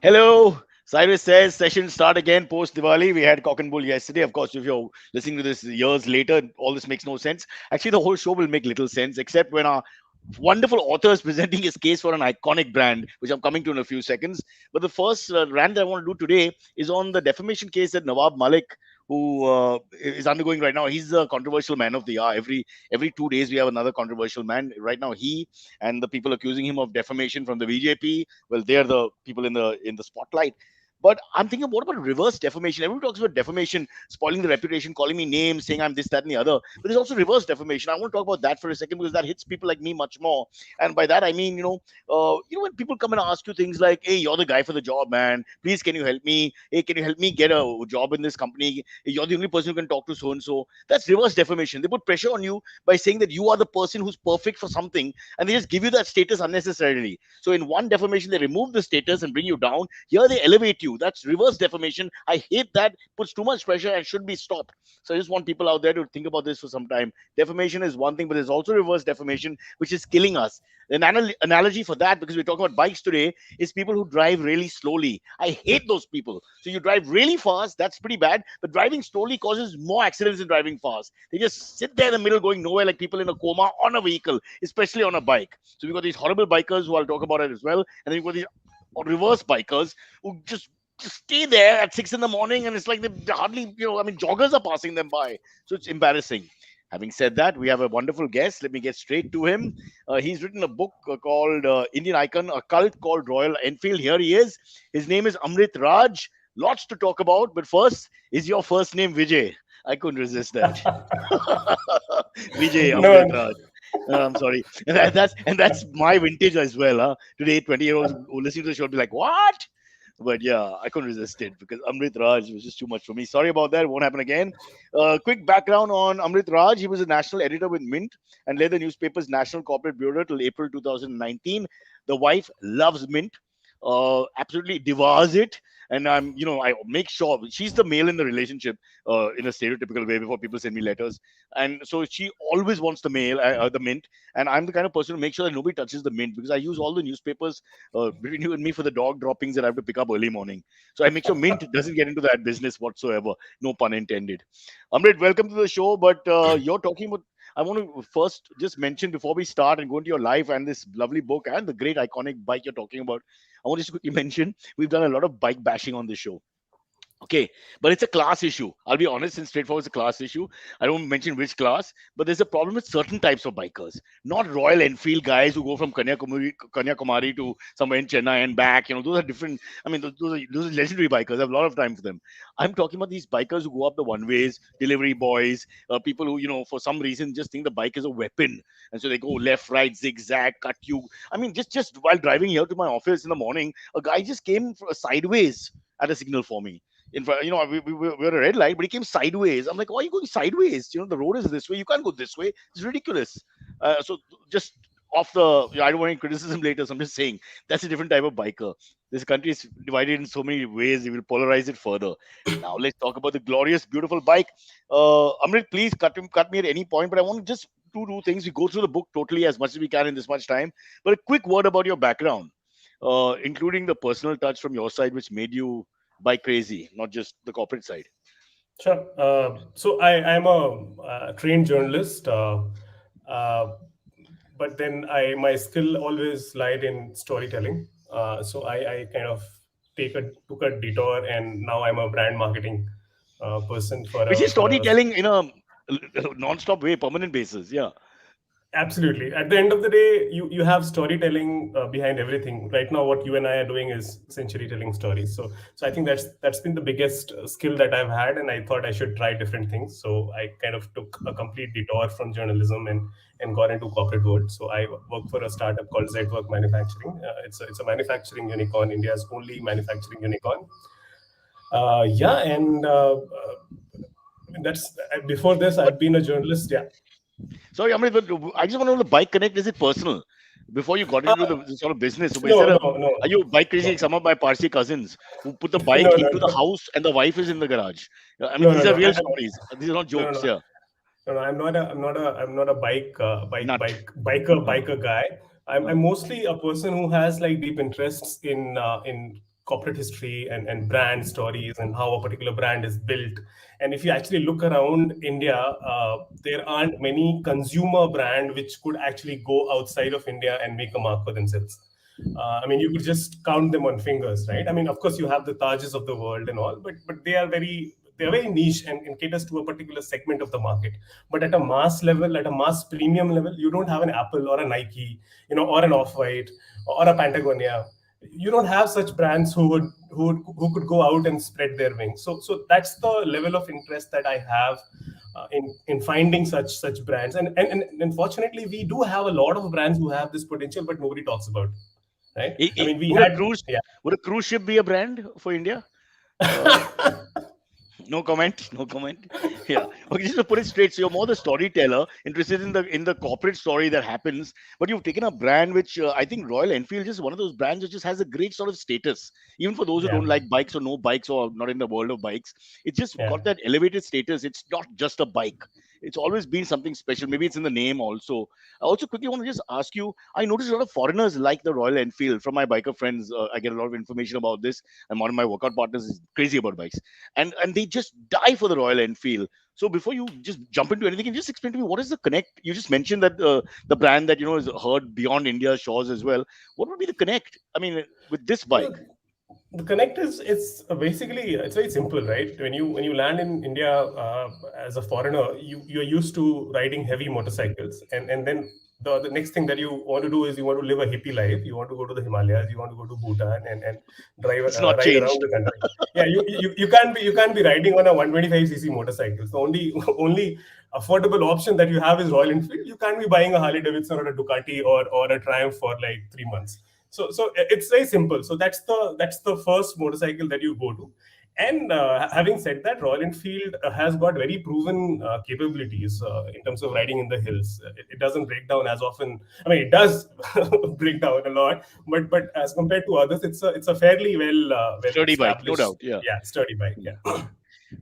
Hello. Cyrus says session start again post Diwali. We had cock and bull yesterday. Of course, if you're listening to this years later, all this makes no sense. Actually, the whole show will make little sense, except when our wonderful author is presenting his case for an iconic brand, which I'm coming to in a few seconds. But the first rant that I want to do today is on the defamation case that Nawab Malik, who is undergoing right now. He's the controversial man of the hour. Every 2 days we have another controversial man. Right now, he and the people accusing him of defamation from the BJP. Well, they're the people in the spotlight. But I'm thinking, what about reverse defamation? Everyone talks about defamation, spoiling the reputation, calling me names, saying I'm this, that, and the other. But there's also reverse defamation. I want to talk about that for a second because that hits people like me much more. And by that I mean, when people come and ask you things like, "Hey, you're the guy for the job, man. Please, can you help me? Hey, can you help me get a job in this company? You're the only person who can talk to so and so." That's reverse defamation. They put pressure on you by saying that you are the person who's perfect for something, and they just give you that status unnecessarily. So in one defamation, they remove the status and bring you down. Here they elevate you. That's reverse defamation. I hate that. Puts too much pressure and should be stopped. So I just want people out there to think about this for some time. Defamation is one thing, but there's also reverse defamation, which is killing us. An analogy for that, because we're talking about bikes today, is people who drive really slowly. I hate those people. So you drive really fast, that's pretty bad. But driving slowly causes more accidents than driving fast. They just sit there in the middle going nowhere like people in a coma on a vehicle, especially on a bike. So we've got these horrible bikers who I'll talk about it as well. And then we've got these reverse bikers who just stay there at 6 in the morning, and it's like they hardly, joggers are passing them by. So it's embarrassing. Having said that, we have a wonderful guest. Let me get straight to him. He's written a book called Indian Icon, a Cult Called Royal Enfield. Here he is. His name is Amrit Raj. Lots to talk about, but first, is your first name Vijay? I couldn't resist that. Vijay No, Amrit Raj. I'm sorry. And that's my vintage as well. Huh? Today, 20-year-olds who listening to the show will be like, "What?" But yeah, I couldn't resist it because Amrit Raj was just too much for me. Sorry about that. It won't happen again. Quick background on Amrit Raj. He was a national editor with Mint and led the newspaper's National Corporate Bureau till April 2019. The wife loves Mint, absolutely devours it. And I make sure she's the male in the relationship in a stereotypical way before people send me letters. And so she always wants the Mint. And I'm the kind of person to make sure that nobody touches the Mint because I use all the newspapers between you and me for the dog droppings that I have to pick up early morning. So I make sure Mint doesn't get into that business whatsoever. No pun intended. Amrit, welcome to the show. But you're talking about. I want to first just mention before we start and go into your life and this lovely book and the great iconic bike you're talking about. I want to just quickly mention we've done a lot of bike bashing on this show. Okay, but it's a class issue. I'll be honest and straightforward. It's a class issue. I don't mention which class, but there's a problem with certain types of bikers. Not Royal Enfield guys who go from Kanyakumari to somewhere in Chennai and back. Those are different. I mean, those are legendary bikers. I have a lot of time for them. I'm talking about these bikers who go up the one ways, delivery boys, people who, for some reason just think the bike is a weapon, and so they go left, right, zigzag, cut you. I mean, just while driving here to my office in the morning, a guy just came sideways at a signal for me in front. We were a red light, but he came sideways. I'm like, why are you going sideways? The road is this way. You can't go this way. It's ridiculous. So just off the, I don't want any criticism later. So I'm just saying that's a different type of biker. This country is divided in so many ways. We will polarize it further. Now let's talk about the glorious, beautiful bike. Amrit, please cut me at any point. But I want to just do things. We go through the book totally as much as we can in this much time. But a quick word about your background, including the personal touch from your side, which made you bike crazy, not just the corporate side. sure. So I'm a trained journalist, uh, but then my skill always lied in storytelling. So I kind of took a detour, and now I'm a brand marketing person Which is for a. storytelling in a non-stop way, permanent basis. Yeah. Absolutely. At the end of the day, you have storytelling behind everything. Right now, what you and I are doing is essentially telling stories. So I think that's been the biggest skill that I've had, and I thought I should try different things. So I kind of took a complete detour from journalism and got into corporate world. So I work for a startup called Zwork Manufacturing. It's a manufacturing unicorn, India's only manufacturing unicorn. Yeah, and I mean that's before this But I've been a journalist. Yeah. sorry, I mean, but I just want to know the bike connect. Is it personal? Before you got into Uh, the sort of business, is no, there no, no, are you bike crazy no. like some of my Parsi cousins who put the No, bike no, into the no, house and the wife is in the garage? I mean, no, no, these are no. real stories. These are not No, no, jokes. no, Yeah. no, no. I'm not a Nut. biker guy. I'm Uh-huh. mostly a person who has like deep interests in corporate history and brand stories and how a particular brand is built. And if you actually look around India, there aren't many consumer brand which could actually go outside of India and make a mark for themselves. I mean, you could just count them on fingers, right? I mean, of course, you have the Tajes of the world and all, but they are very niche and caters to a particular segment of the market. But at a mass level, at a mass premium level, you don't have an Apple or a Nike, or an Off White or a Patagonia. You don't have such brands who could go out and spread their wings. So that's the level of interest that I have in finding such brands. And unfortunately, we do have a lot of brands who have this potential, but nobody talks about it, right? I mean, we Would a had cruise yeah. would a cruise ship be a brand for India? Uh, No comment. No comment. Yeah. Okay, just to put it straight, so you're more the storyteller, interested in the corporate story that happens, but you've taken a brand which I think Royal Enfield is one of those brands which just has a great sort of status, even for those who Yeah, don't like bikes or no bikes or not in the world of bikes. It's just yeah. got that elevated status. It's not just a bike. It's always been something special. Maybe it's in the name also. I also quickly want to just ask you. I noticed a lot of foreigners like the Royal Enfield. From my biker friends, I get a lot of information about this. And one of my workout partners is crazy about bikes, and they just die for the Royal Enfield. So before you just jump into anything, can you just explain to me what is the connect? You just mentioned that the brand that is heard beyond India's shores as well. What would be the connect? I mean, with this So bike, the connect is it's basically it's very simple, right? When you land in India as a foreigner, you're used to riding heavy motorcycles, and then the next thing that you want to do is you want to live a hippie life. You want to go to the Himalayas, you want to go to Bhutan and drive it's not ride around changed. the country. Yeah, you can't be riding on a 125cc motorcycle. The only affordable option that you have is Royal Enfield. You can't be buying a Harley Davidson or a Ducati or a Triumph for like 3 months. So it's very simple. So that's the first motorcycle that you go to. And having said that, Royal Enfield has got very proven capabilities in terms of riding in the hills. It doesn't break down as often. I mean, it does break down a lot, but as compared to others, it's a fairly well Sturdy bike, no established, doubt. Yeah. yeah, sturdy bike. Yeah.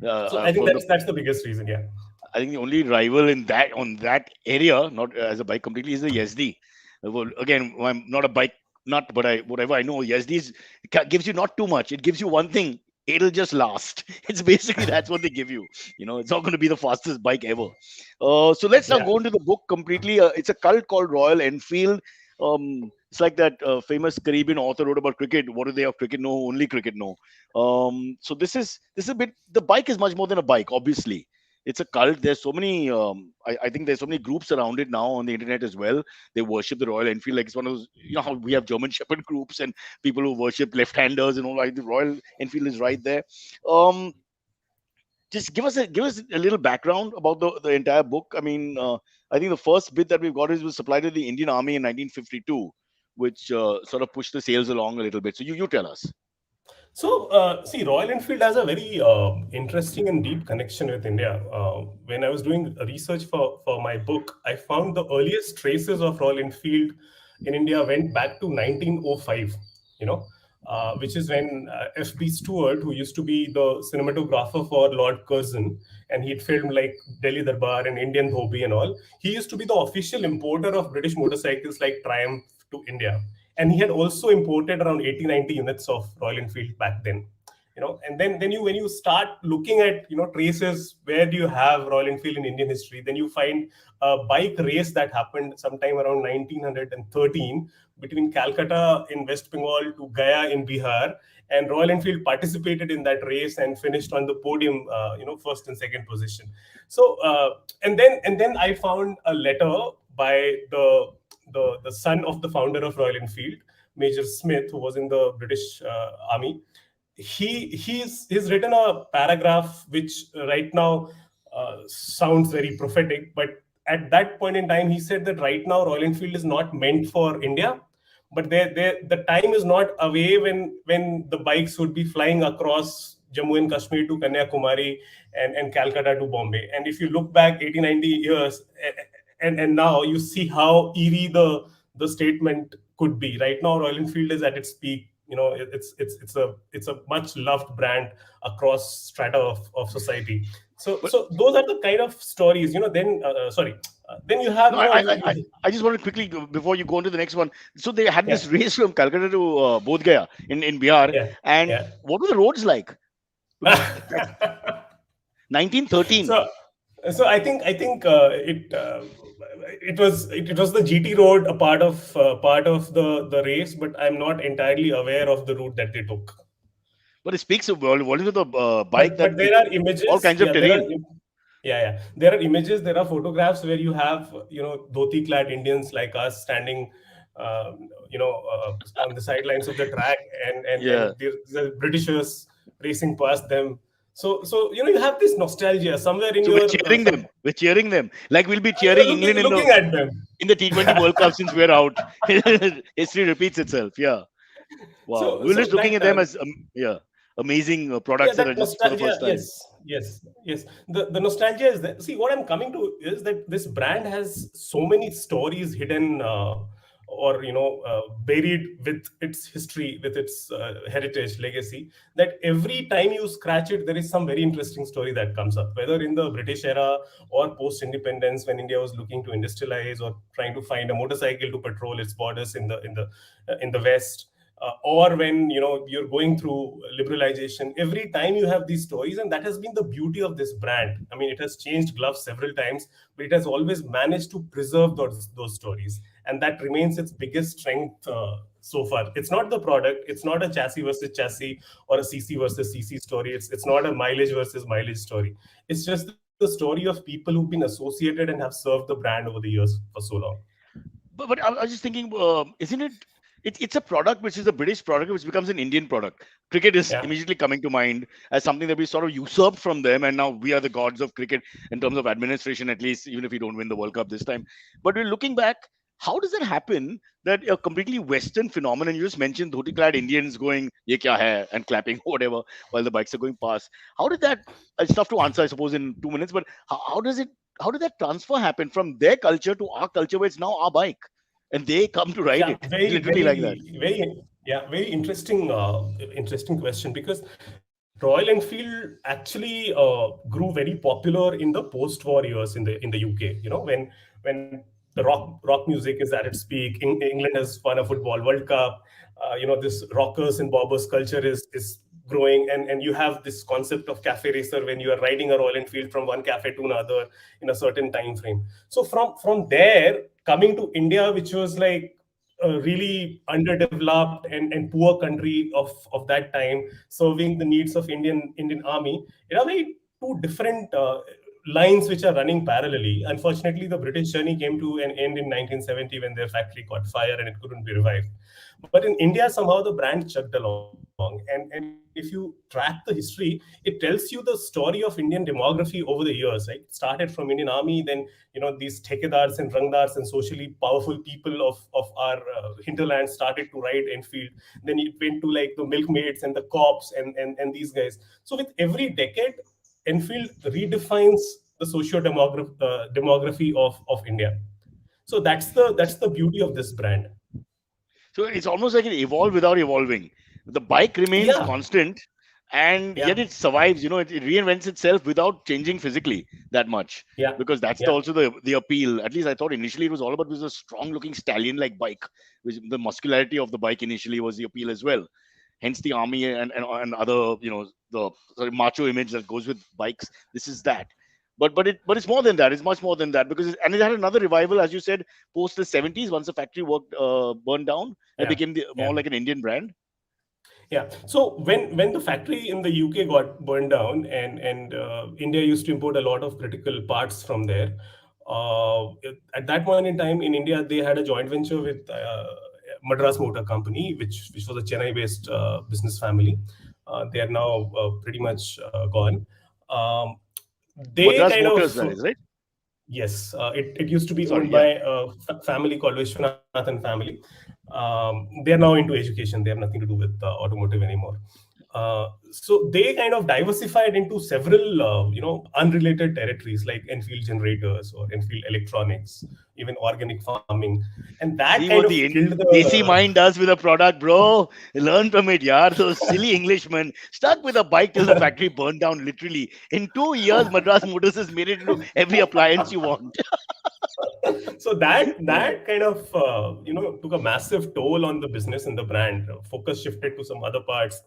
Yeah. So I think From the that's the biggest reason. Yeah. I think the only rival in that on that area, not as a bike completely, is the Yazdi. Well, again, I'm not a bike nut, but whatever I know, Yazdi gives you not too much. It gives you one thing. It'll just last. It's basically that's what they give you. It's not going to be the fastest bike ever. So let's now Yeah. go into the book completely. It's a cult called Royal Enfield. It's like that famous Caribbean author wrote about cricket. What do they of cricket know? Only cricket know. So this is a bit. The bike is much more than a bike, obviously. It's a cult. There's so many. I think there's so many groups around it now on the internet as well. They worship the Royal Enfield like it's one of those. You know how we have German Shepherd groups and people who worship left-handers and all. Like the Royal Enfield is right there. Um, just give us a little background about the entire book. I mean, I think the first bit that we've got is was supplied to the Indian Army in 1952, which sort of pushed the sales along a little bit. So you tell us. So, see, Royal Enfield has a very interesting and deep connection with India. When I was doing research for my book, I found the earliest traces of Royal Enfield in India went back to 1905, which is when F.B. Stewart, who used to be the cinematographer for Lord Curzon, and he'd filmed like Delhi Darbar and Indian Dhobi and all, he used to be the official importer of British motorcycles like Triumph to India, and he had also imported around 80 90 units of Royal Enfield back then. And then when you start looking at traces, where do you have Royal Enfield in Indian history, then you find a bike race that happened sometime around 1913 between Calcutta in West Bengal to Gaya in Bihar, and Royal Enfield participated in that race and finished on the podium, first and second position. So and then I found a letter by the son of the founder of Royal Enfield, Major Smith, who was in the British Army. He's written a paragraph which right now sounds very prophetic, but at that point in time, he said that right now Royal Enfield is not meant for India, but the time is not away when the bikes would be flying across Jammu and Kashmir to Kanyakumari and Calcutta to Bombay. And if you look back 80, 90 years, and now you see how eerie the statement could be. Right now, Royal Enfield is at its peak. It's a much loved brand across strata of society. So But so those are the kind of stories. Then sorry. Then you have, No, you know, I just want to quickly before you go on to the next one. So they had yeah, this race from Calcutta to Bodh Gaya in Bihar, yeah, and yeah. what were the roads like? Because 1913. So, it was the GT road, a part of the race, but I'm not entirely aware of the route that they took. But it speaks of what is it, the bike that But it there are all images. kinds of Yeah, there are. terrain. Yeah. There are images. There are photographs where you have, dhoti clad Indians like us standing, on the sidelines of the track, Yeah, and the Britishers racing past them. So you have this nostalgia somewhere in so we're your cheering them. We're cheering them like we'll be you're cheering England looking at them. in the T20 World Cup since we're out. History repeats itself. Yeah. Wow. So We were just so looking that at them as yeah, amazing yeah, products that that are just for the nostalgia. first time. Yes. The nostalgia is that. See, what I'm coming to is that this brand has so many stories hidden, or buried with its history, with its heritage legacy, that every time you scratch it, there is some very interesting story that comes up, whether in the British era or post independence, when India was looking to industrialize or trying to find a motorcycle to patrol its borders in the west, or when you're going through liberalization. Every time you have these stories, and that has been the beauty of this brand. I mean, it has changed gloves several times, but it has always managed to preserve those stories, and that remains its biggest strength so far. It's not the product, it's not a chassis versus chassis or a CC versus CC story. It's not a mileage versus mileage story. It's just the story of people who've been associated and have served the brand over the years for so long. But I was just thinking, isn't it? It's a product which is a British product which becomes an Indian product. Cricket is Yeah. immediately coming to mind as something that we sort of usurped from them, and now we are the gods of cricket in terms of administration, at least, even if we don't win the World Cup this time. But we're looking back, how does it happen that a completely Western phenomenon? You just mentioned dhoti-clad Indians going "ye kya hai" and clapping whatever while the bikes are going past. How did that? It's tough to answer, I suppose, in 2 minutes. But how does it? How did that transfer happen from their culture to our culture, where it's now our bike, and they come to ride Yeah, it? It's literally like that. very interesting question, because Royal Enfield actually grew very popular in the post-war years in the UK. When the rock music is at its peak, England has won a football World Cup. This rockers and bobbers culture is growing, and you have this concept of cafe racer when you are riding a Royal Enfield from one cafe to another in a certain time frame. So from there, coming to India, which was like a really underdeveloped and poor country of that time, serving the needs of Indian army, very two different lines which are running parallelly. Unfortunately, the British journey came to an end in 1970 when their factory caught fire and it couldn't be revived. But in India, somehow the brand chugged along. And if you track the history, it tells you the story of Indian demography over the years. Right, it started from Indian army, then these thekadars and rangdars and socially powerful people of our hinterland started to ride Enfield. Then it went to like the milkmaids and the cops and these guys. So with every decade, Enfield redefines the demography of India. So that's the beauty of this brand. So it's almost like it evolved without evolving. The bike remains Yeah, constant, and yet yeah, it survives. It reinvents itself without changing physically that much. yeah, Because that's yeah, also the appeal. At least I thought initially it was all about, it was a strong looking stallion like bike, which the muscularity of the bike initially was the appeal as well. Hence the army and other, the sort of macho image that goes with bikes. This is that. But it's more than that. It's much more than that, because and it had another revival, as you said, post the 70s, once the factory worked burned down, and it yeah, became more yeah. like an Indian brand. Yeah. So when the factory in the UK got burned down, and India used to import a lot of critical parts from there, at that point in time in India they had a joint venture with Madras Motor Company, which was a Chennai-based business family. They are now pretty much gone. Um, they Madras kind of Motors, that is, right? Yes, it used to be Sorry, owned yeah. by a family called Vishwanathan family. They are now into education. They have nothing to do with automotive anymore. So they kind of diversified into several, unrelated territories like Enfield generators or Enfield electronics, even organic farming, and that See kind what of the killed Desi the. mind does with a product, bro. Learn from it, yaar. Those silly Englishmen stuck with a bike till the factory burned down, literally. In 2 years, Madras Motors has made it into every appliance you want. So that kind of took a massive toll on the business and the brand. Focus shifted to some other parts.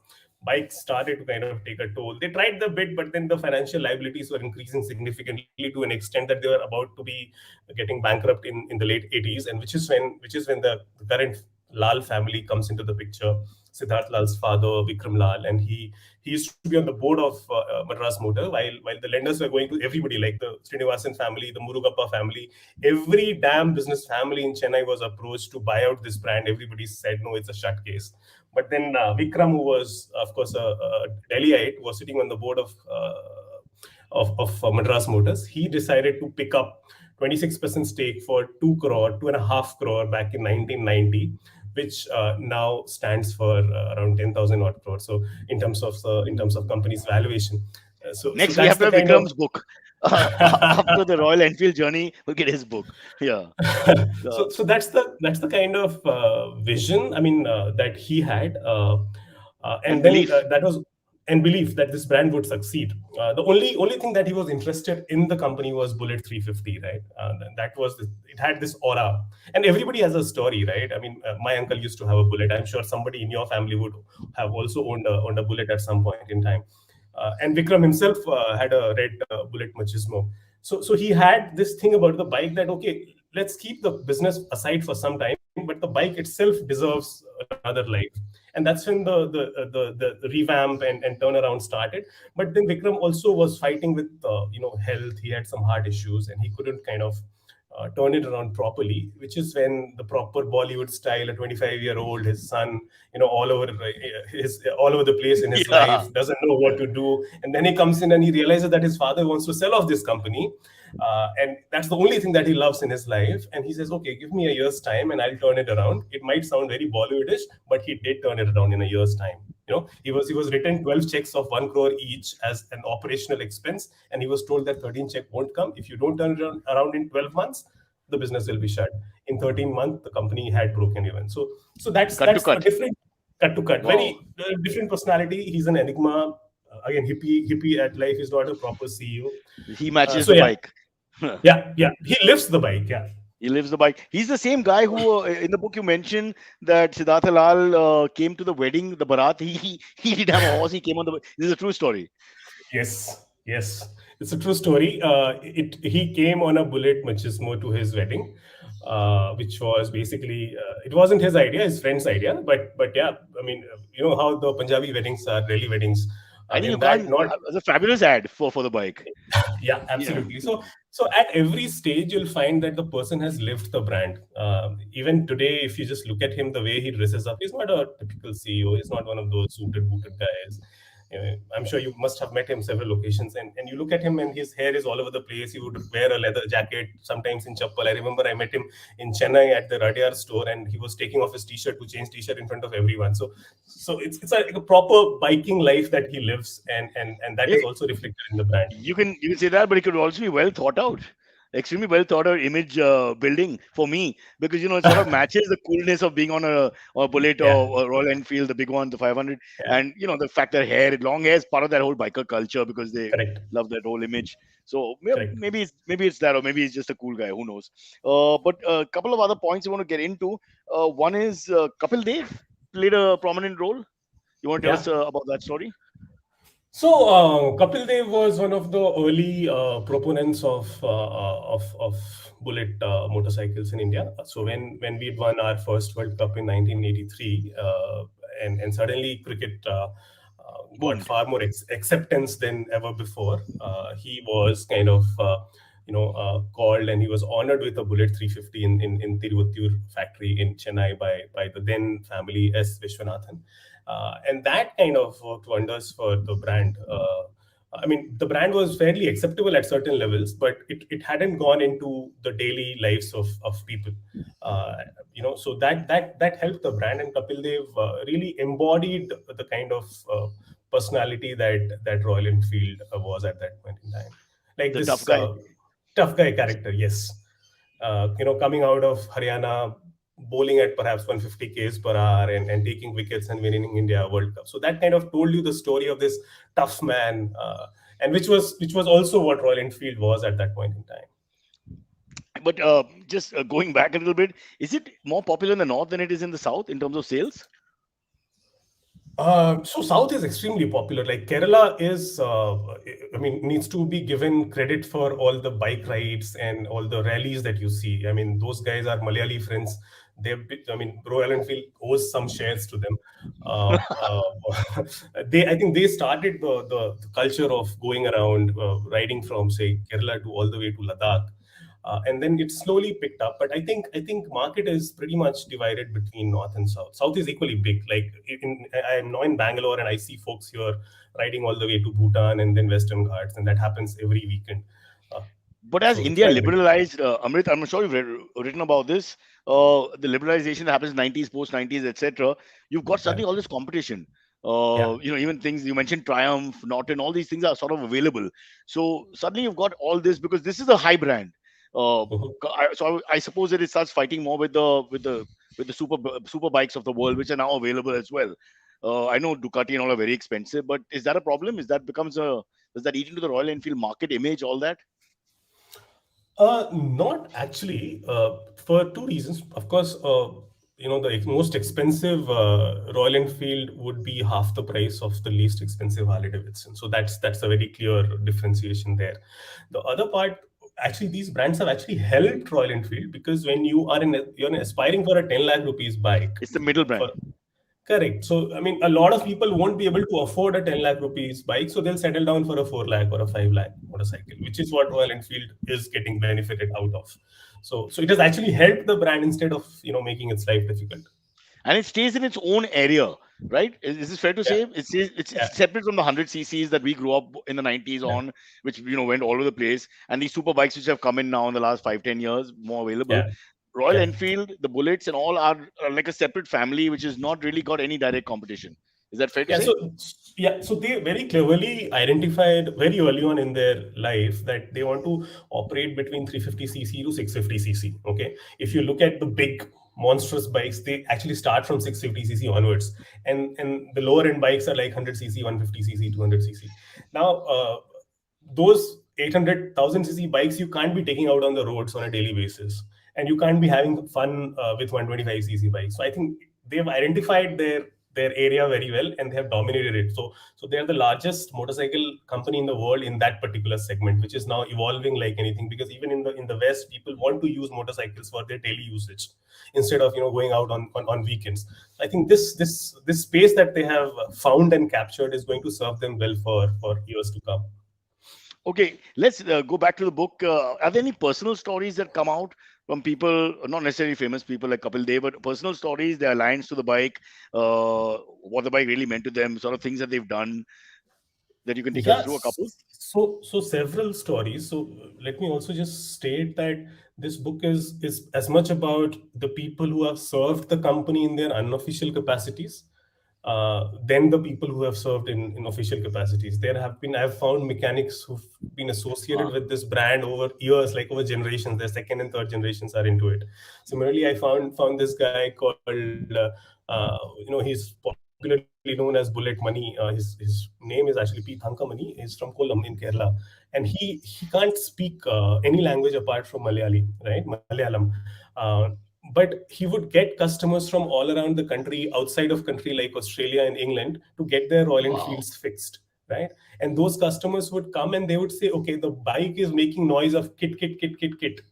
Bikes started to kind of take a toll. They tried the bit, but then the financial liabilities were increasing significantly to an extent that they were about to be getting bankrupt in the late 80s, and which is when the current Lal family comes into the picture. Siddharth Lal's father, Vikram Lal, and he used to be on the board of Madras Motor, while the lenders were going to everybody, like the Srinivasan family, the Murugappa family. Every damn business family in Chennai was approached to buy out this brand. Everybody said no, it's a shut case. But then Vikram, who was of course a Delhiite, was sitting on the board of Madras Motors. He decided to pick up 26% stake for 2 crore, 2.5 crore back in 1990, which now stands for around 10,000 odd crore. So in terms of company's valuation, so Next, we that's have to the have kind of. Vikram's book. After the Royal Enfield journey, we'll get his book. Yeah. so Uh, so that's the kind of vision, I mean, that he had, and and then belief. that was and belief that this brand would succeed. The only thing that he was interested in the company was Bullet 350, right? That was it had this aura, and everybody has a story, right? I mean, my uncle used to have a Bullet. I'm sure somebody in your family would have also owned a Bullet at some point in time. And Vikram himself had a red Bullet Machismo. So he had this thing about the bike that, okay, let's keep the business aside for some time, but the bike itself deserves another life. And that's when the revamp and turnaround started. But then Vikram also was fighting with health. He had some heart issues, and he couldn't kind of turn it around properly, which is when the proper Bollywood style, a 25-year-old, his son, all over the place in his Yeah. life, doesn't know what to do, and then he comes in and he realizes that his father wants to sell off this company, and that's the only thing that he loves in his life. And he says, "Okay, give me a year's time, and I'll turn it around." It might sound very Bollywoodish, but he did turn it around in a year's time. He was written 12 checks of 1 crore each as an operational expense, and he was told that 13 check won't come if you don't turn it around in 12 months. The business will be shut. In 13 months, the company had broken even. So that's Cut to that's a cut. different cut to cut. Wow. Very different personality. He's an enigma. Again, hippie at life. He's not a proper CEO. He matches So the yeah, bike. yeah. He lifts the bike. Yeah. He lives the bike. He's the same guy who, in the book, you mentioned that Siddhartha Lal came to the wedding, the Bharat. He didn't have a horse. He came on the. This is a true story. Yes, yes, it's a true story. He came on a Bullet Machismo to his wedding, which was basically it wasn't his idea, his friend's idea, but yeah, I mean, you know how the Punjabi weddings are, Delhi weddings. I think you Again, that can't. not. It's a fabulous ad for the bike. Yeah, Yeah. absolutely. So at every stage you'll find that the person has lived the brand. Even today, if you just look at him, the way he dresses up, he's not a typical CEO. He's not one of those suited booted guys. I'm sure you must have met him several occasions, and you look at him and his hair is all over the place. He would wear a leather jacket, sometimes in chappal. I remember I met him in Chennai at the Radyar store, and he was taking off his t-shirt to change t-shirt in front of everyone. So it's like a proper biking life that he lives, and that is Eh, also reflected in the brand. you can say that, but it could also be well thought out, extremely well thought out image building for me, because it sort of matches the coolness of being on a Bullet Yeah, or a Royal Enfield, the big one, the 500, yeah, and the fact that long hair is part of that whole biker culture because they correct, love that whole image. So correct. maybe it's that, or maybe it's just a cool guy. Who knows? But a couple of other points I want to get into. One is Kapil Dev played a prominent role. You want to tell Yeah. us about that story? So Kapil Dev was one of the early proponents of bullet motorcycles in India. So when we won our first World Cup in 1983, and suddenly cricket got Boomed. far more acceptance than ever before. He was kind of called, and he was honored with a Bullet 350 in Tiruvuttur factory in Chennai by the then family S. Vishwanathan. And that kind of worked wonders for the brand. I mean, the brand was fairly acceptable at certain levels, but it hadn't gone into the daily lives of people. So that helped the brand, and Kapil Dev really embodied the kind of personality that Royal Enfield was at that point in time. Like The tough this guy. tough guy character, yes. Coming out of Haryana, bowling at perhaps 150 k's per hour, and taking wickets and winning India World Cup. So that kind of told you the story of this tough man, and which was also what Royal Enfield was at that point in time. But just going back a little bit, is it more popular in the north than it is in the south in terms of sales? So South is extremely popular. Like Kerala is, I mean, needs to be given credit for all the bike rides and all the rallies that you see. I mean, those guys are Malayali friends. I mean, Royal Enfield owes some shares to them. Uh, I think they started the culture of going around riding from say Kerala to all the way to Ladakh, and then it slowly picked up. But I think market is pretty much divided between north and south. South is equally big. Like I am now in Bangalore, and I see folks here riding all the way to Bhutan and then Western Ghats, and that happens every weekend. Uh, But as so it's India quite big. liberalized, Amrit, I'm sure you've written about this. The liberalization that happens in 90s, post 90s, etc. You've got Yeah, suddenly all this competition. yeah. Even things you mentioned, Triumph, Norton, all these things are sort of available. So suddenly you've got all this because this is a high brand. Uh, Mhm. I suppose that it starts fighting more with the super bikes of the world, which are now available as well. I know Ducati and all are very expensive, but is that a problem? Does that eat into the Royal Enfield market image? All that? Not actually, for two reasons. Of course, the most expensive Royal Enfield would be half the price of the least expensive Harley Davidson. So that's a very clear differentiation there. The other part, actually, these brands have actually helped Royal Enfield because when you're aspiring for a 10 lakh rupees bike, It's the middle for brand. correct. So, I mean, a lot of people won't be able to afford a 10 lakh rupees bike, so they'll settle down for a 4 lakh or a 5 lakh motorcycle, which is what Royal Enfield is getting benefited out of. So it has actually helped the brand instead of, making its life difficult. And it stays in its own area, right? Is this fair to Yeah, say? It's yeah, separate from the 100 cc's that we grew up in the 90s yeah, on, which went all over the place, and these super bikes which have come in now in the last 5-10 years, more available. yeah, Royal yeah. Enfield, the Bullets, and all are like a separate family, which has not really got any direct competition. Is that fair to Yeah, say? so they very cleverly identified very early on in their life that they want to operate between 350 cc to 650 cc. Okay, if you look at the big monstrous bikes, they actually start from 650 cc onwards, and the lower end bikes are like 100 cc, 150 cc, 200 cc. Now, those 800,000 cc bikes you can't be taking out on the roads on a daily basis, and you can't be having fun with 125 cc bikes. So I think they've identified their area very well, and they have dominated it. So they are the largest motorcycle company in the world in that particular segment, which is now evolving like anything, because even in the west, people want to use motorcycles for their daily usage instead of going out on weekends. I think this space that they have found and captured is going to serve them well for years to come. Okay, let's go back to the book. Are there any personal stories that come out from people, not necessarily famous people like Kapil Dev, but personal stories, their alliance to the bike, what the bike really meant to them, sort of things that they've done that you can take us through a Yes. couple? So several stories. So let me also just state that this book is as much about the people who have served the company in their unofficial capacities, than the people who have served in official capacities. I've found mechanics who've been associated Ah, with this brand over years, like over generations. Their second and third generations are into it. Similarly, I found this guy called, he's popularly known as Bullet Money. His name is actually P. Thankamani. He's from Kollam in Kerala, and he can't speak any language apart from Malayali, right? Malayalam. Uh, but he would get customers from all around the country, outside of country like Australia and England, to get their Royal wow. Enfields fixed, right? And those customers would come and they would say, okay, the bike is making noise of kit, kit, kit, kit, kit,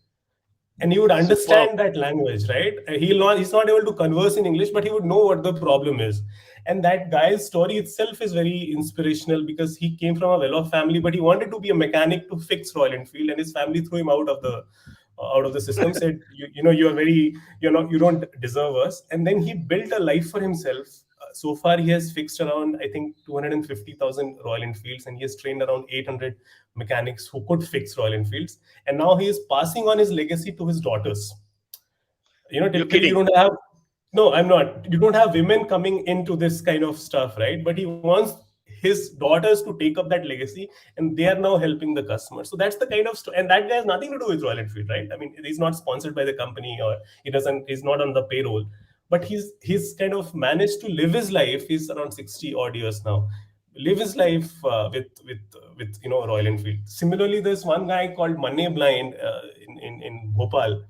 and he would Superb. understand that language, right? He's not able to converse in English, but he would know what the problem is. And that guy's story itself is very inspirational, because he came from a well-off family, but he wanted to be a mechanic to fix Royal Enfield, and his family threw him out of the system, said, you don't deserve us. And then he built a life for himself. So far he has fixed around, I think, 250,000 Royal Enfields, and he has trained around 800 mechanics who could fix Royal Enfields, and now he is passing on his legacy to his daughters. You're Typically you kidding. don't have, no, I'm not, you don't have women coming into this kind of stuff, right? But he wants his daughters to take up that legacy, and they are now helping the customers. So that's the kind of and that guy has nothing to do with Royal Enfield, right? I mean, he's not sponsored by the company, or he's not on the payroll, but he's kind of managed to live his life. He's around 60 odd years now, live his life with Royal Enfield. Similarly, there's one guy called Manne Blind in Bhopal.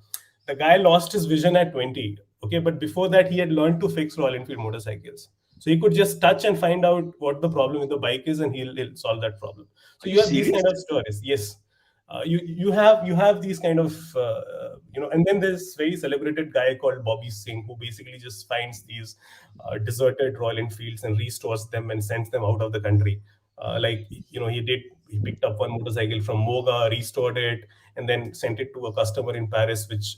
The guy lost his vision at 20. Okay, but before that, he had learned to fix Royal Enfield motorcycles. So he could just touch and find out what the problem with the bike is, and he'll solve that problem. Are So you you have these serious? kind of stories. Yes, you have these kind of and then there's very celebrated guy called Bobby Singh who basically just finds these deserted Royal Enfields and restores them and sends them out of the country. Like he picked up one motorcycle from Moga, restored it, and then sent it to a customer in Paris, which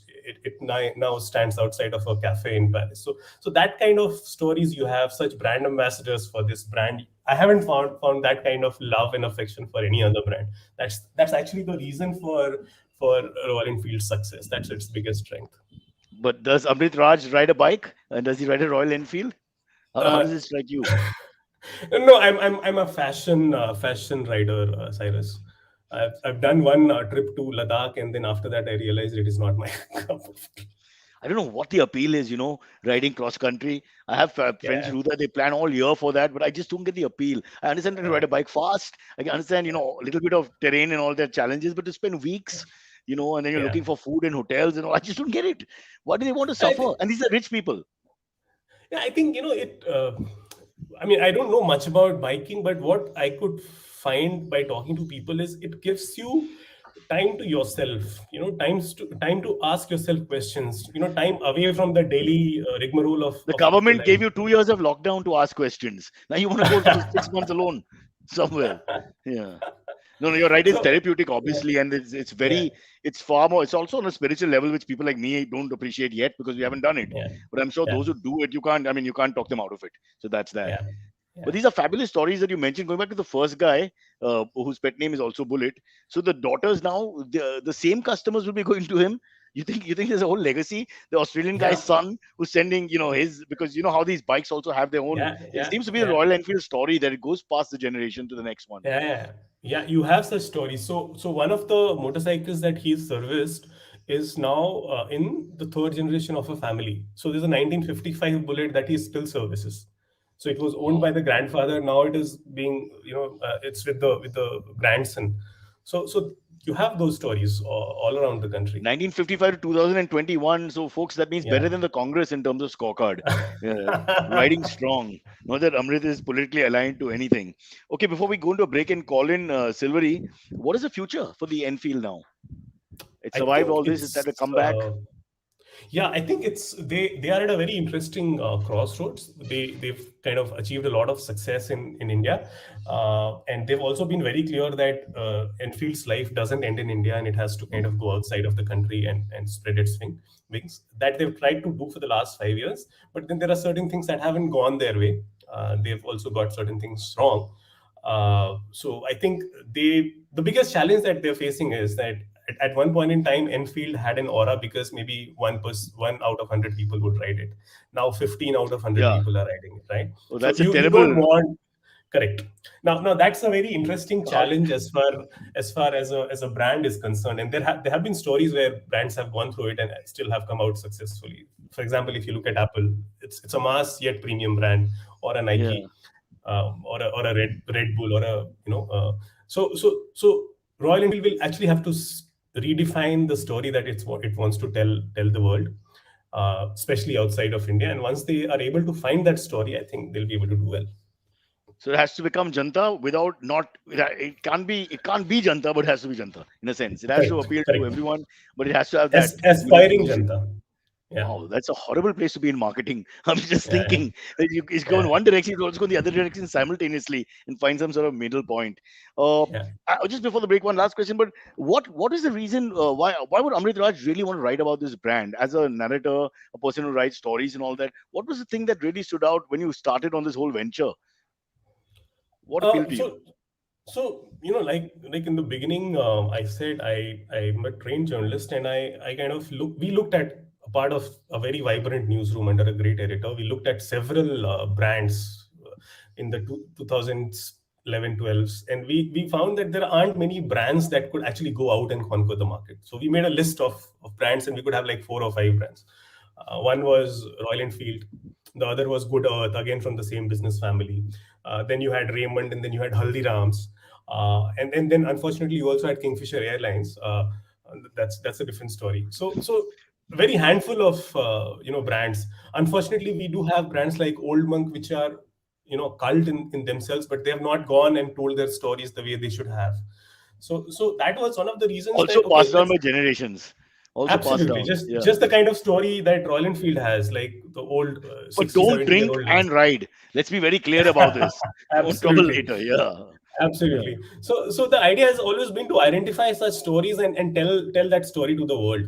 now stands outside of a cafe in Paris. So that kind of stories, you have such brand ambassadors for this brand. I haven't found that kind of love and affection for any other brand. That's actually the reason for Royal Enfield's success. That's its biggest strength. But does Amrit Raj ride a bike? Does he ride a Royal Enfield? How Uh, does it strike you? no, I'm a fashion rider, Cyrus. I've done one trip to Ladakh, and then after that, I realized it is not my cup of tea. I don't know what the appeal is, riding cross country. I have friends Yeah, who do that. They plan all year for that, but I just don't get the appeal. I understand that to yeah, ride a bike fast. I can understand, yeah, a little bit of terrain and all their challenges, but to spend weeks, and then you're yeah. looking for food in hotels and all, I just don't get it. Why do they want to I suffer? think, And these are rich people. yeah, I think it. I mean, I don't know much about biking, but what I could find by talking to people is it gives you time to yourself. Time to ask yourself questions. Time away from the daily rigmarole The of the government gave life. you 2 years of lockdown to ask questions. Now you want to go for 6 months alone somewhere. Yeah. No, no, you're right. It's So therapeutic, yeah, obviously, and it's yeah, very, it's far more. It's also on a spiritual level, which people like me don't appreciate yet because we haven't done it. yeah, But I'm sure yeah, those who do it, you can't. I mean, you can't talk them out of it. So that's that. yeah, But yeah, these are fabulous stories that you mentioned. Going back to the first guy, whose pet name is also Bullet. So the daughters now, the same customers will be going to him. You think there's a whole legacy? The Australian guy's yeah, son who's sending, his, because you know how these bikes also have their own. yeah, It yeah, seems to be the yeah. Royal Enfield story that it goes past the generation to the next one. Yeah, yeah, yeah. You have such stories. So one of the motorcycles that he's serviced is now in the third generation of a family. So there's a 1955 Bullet that he still services. So it was owned by Wow. the grandfather. Now it is being, it's with the grandson. So you have those stories all around the country. 1955 to 2021. So, folks, that means Yeah. better than the Congress in terms of scorecard. Yeah, riding strong. Not that Amrit is politically aligned to anything. Okay, before we go into a break and call in Silvery, what is the future for the Enfield now? It I survived think all this. Is that a comeback? yeah, I think they are at a very interesting crossroads. They've kind of achieved a lot of success in India, and they've also been very clear that Enfield's life doesn't end in India, and it has to kind of go outside of the country and spread its wings. That they've tried to do for the last 5 years, but then there are certain things that haven't gone their way. They've also got certain things wrong. So I think the biggest challenge that they're facing is that at one point in time, Enfield had an aura because maybe one out of 100 people would ride it. Now 15 out of 100 Yeah. people are riding it, right? Oh, So that's a you don't terrible. want correct. Now that's a very interesting How, challenge as far as a brand is concerned. And there have been stories where brands have gone through it and still have come out successfully. For example, if you look at Apple, it's a mass yet premium brand, or a yeah. Nike, or a Red Bull, or a so Royal Enfield will actually have to redefine the story that it wants to tell the world, especially outside of India. And once they are able to find that story, I think they'll be able to do well. So it has to become Janta without not. It can't be Janta, but it has to be Janta in a sense. It has to Correct, appeal to correct. everyone, but it has to have that Aspiring music. Janta. Yeah, Wow, that's a horrible place to be in marketing. I'm just yeah, thinking that it's going yeah, one direction, you also go in the other direction simultaneously and find some sort of middle point. Uh, yeah. just before the break, one last question. But what is the reason why would Amrit Raj really want to write about this brand as a narrator, a person who writes stories and all that? What was the thing that really stood out when you started on this whole venture? What appealed Uh, to you? so so like in the beginning, I said I'm a trained journalist, and I kind of we looked at a part of a very vibrant newsroom under a great editor. We looked at several brands in the 2011 12s, and we found that there aren't many brands that could actually go out and conquer the market. So we made a list of brands, and we could have like 4 or 5 brands. One was Royal Enfield. The other was Good Earth, again from the same business family. Then you had Raymond, and then you had Haldirams, and then unfortunately you also had Kingfisher Airlines. That's a different story. So very handful of brands. Unfortunately, we do have brands like Old Monk, which are cult in themselves, but they have not gone and told their stories the way they should have. So that was one of the reasons Also that, okay, passed down by generations. Also passed absolutely, down. Yeah. just the kind of story that Royal Enfield has, like the old But 60, don't 70 year drink old days. and ride. Let's be very clear about this. Don't trouble Absolutely. later. Yeah. Yeah. Absolutely. So the idea has always been to identify such stories and tell that story to the world.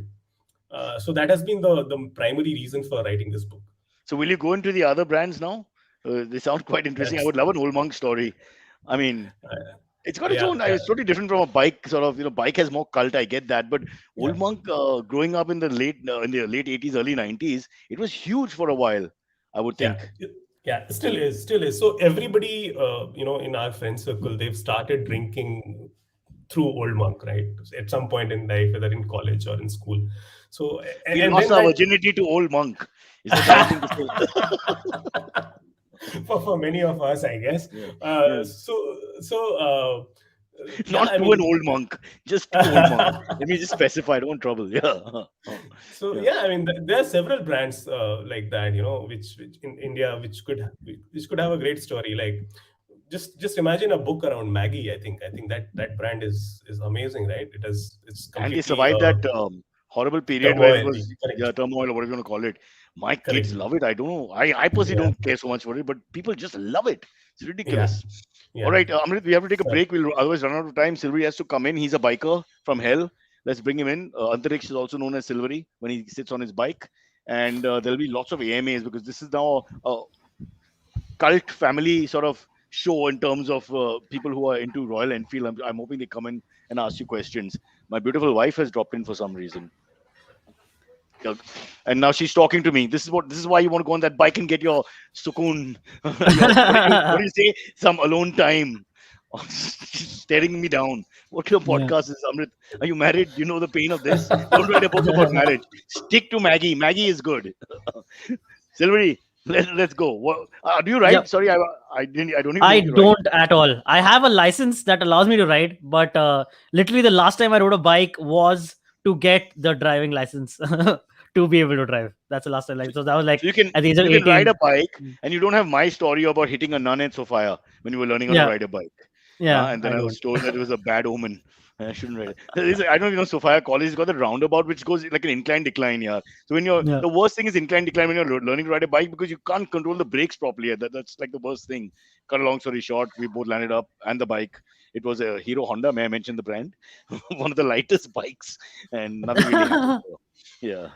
So that has been the primary reason for writing this book. So will you go into the other brands now? They sound quite interesting. I That's would love an old monk story. I mean, it's got its yeah, own. It's totally different from a bike. Sort of, bike has more cult. I get that, but yeah, old monk, growing up in the late 80s, early 90s, it was huge for a while. I would yeah, think. yeah. Still is. So everybody, in our friend circle, they've started drinking through Old Monk, right? At some point in life, whether in college or in school. So We and lost then our that virginity to old monk. Is that the right thing to say? for many of us, I guess. Yeah. Uh, Yeah. so so uh, yeah, Not I to an mean. old monk, just to old monk. Let me just specify. I don't want trouble. Yeah. So Yeah. yeah, I mean, there are several brands like that, which in India, which could have a great story. Like, just imagine a book around Maggie. I think that brand is amazing, right? It's And they completely survived that horrible period where it turmoil. was, yeah, Correct, turmoil or whatever you want to call it. My kids correct. love it. I don't know. I personally Yeah, don't care so much for it, but people just love it. It's yeah, ridiculous. All yeah. right, Amrit, we have to take a So break. We'll otherwise run out of time. Silvery has to come in. He's a biker from hell. Let's bring him in. Antariksh is also known as Silvery when he sits on his bike. And there'll be lots of AMAs because this is now a cult family sort of show in terms of people who are into Royal Enfield. I'm hoping they come in and ask you questions. My beautiful wife has dropped in for some reason. Yeah, and now she's talking to me. This is why you want to go on that bike and get your sukoon, your what do you say? Some alone time. She's staring me down. What kind of Yeah. podcast is Amrit? Are you married? You know the pain of this. Don't write a book about marriage. Stick to Maggie. Maggie is good. Silvery, let's go. What, do you Yep. write? Sorry, I didn't. I don't even know I if you write. don't at all. I have a license that allows me to ride, but literally the last time I rode a bike was to get the driving license to be able to drive. That's the last time. Like, so that was So like you can at the age of you can ride a 18. bike, and you don't have my story about hitting a nun at Sofia when you were learning how to Yeah, ride a bike. yeah, And then I I was don't. told that it was a bad omen. I shouldn't ride it. I don't know, Sofia College has got the roundabout which goes like an incline decline. Yeah. So when you're Yeah. the worst thing is incline decline when you're learning to ride a bike because you can't control the brakes properly. That's like the worst thing. Cut a long story short, we both landed up and the bike. It was a Hero Honda. May I mention the brand? One of the lightest bikes, and nothing really happened. So, yeah.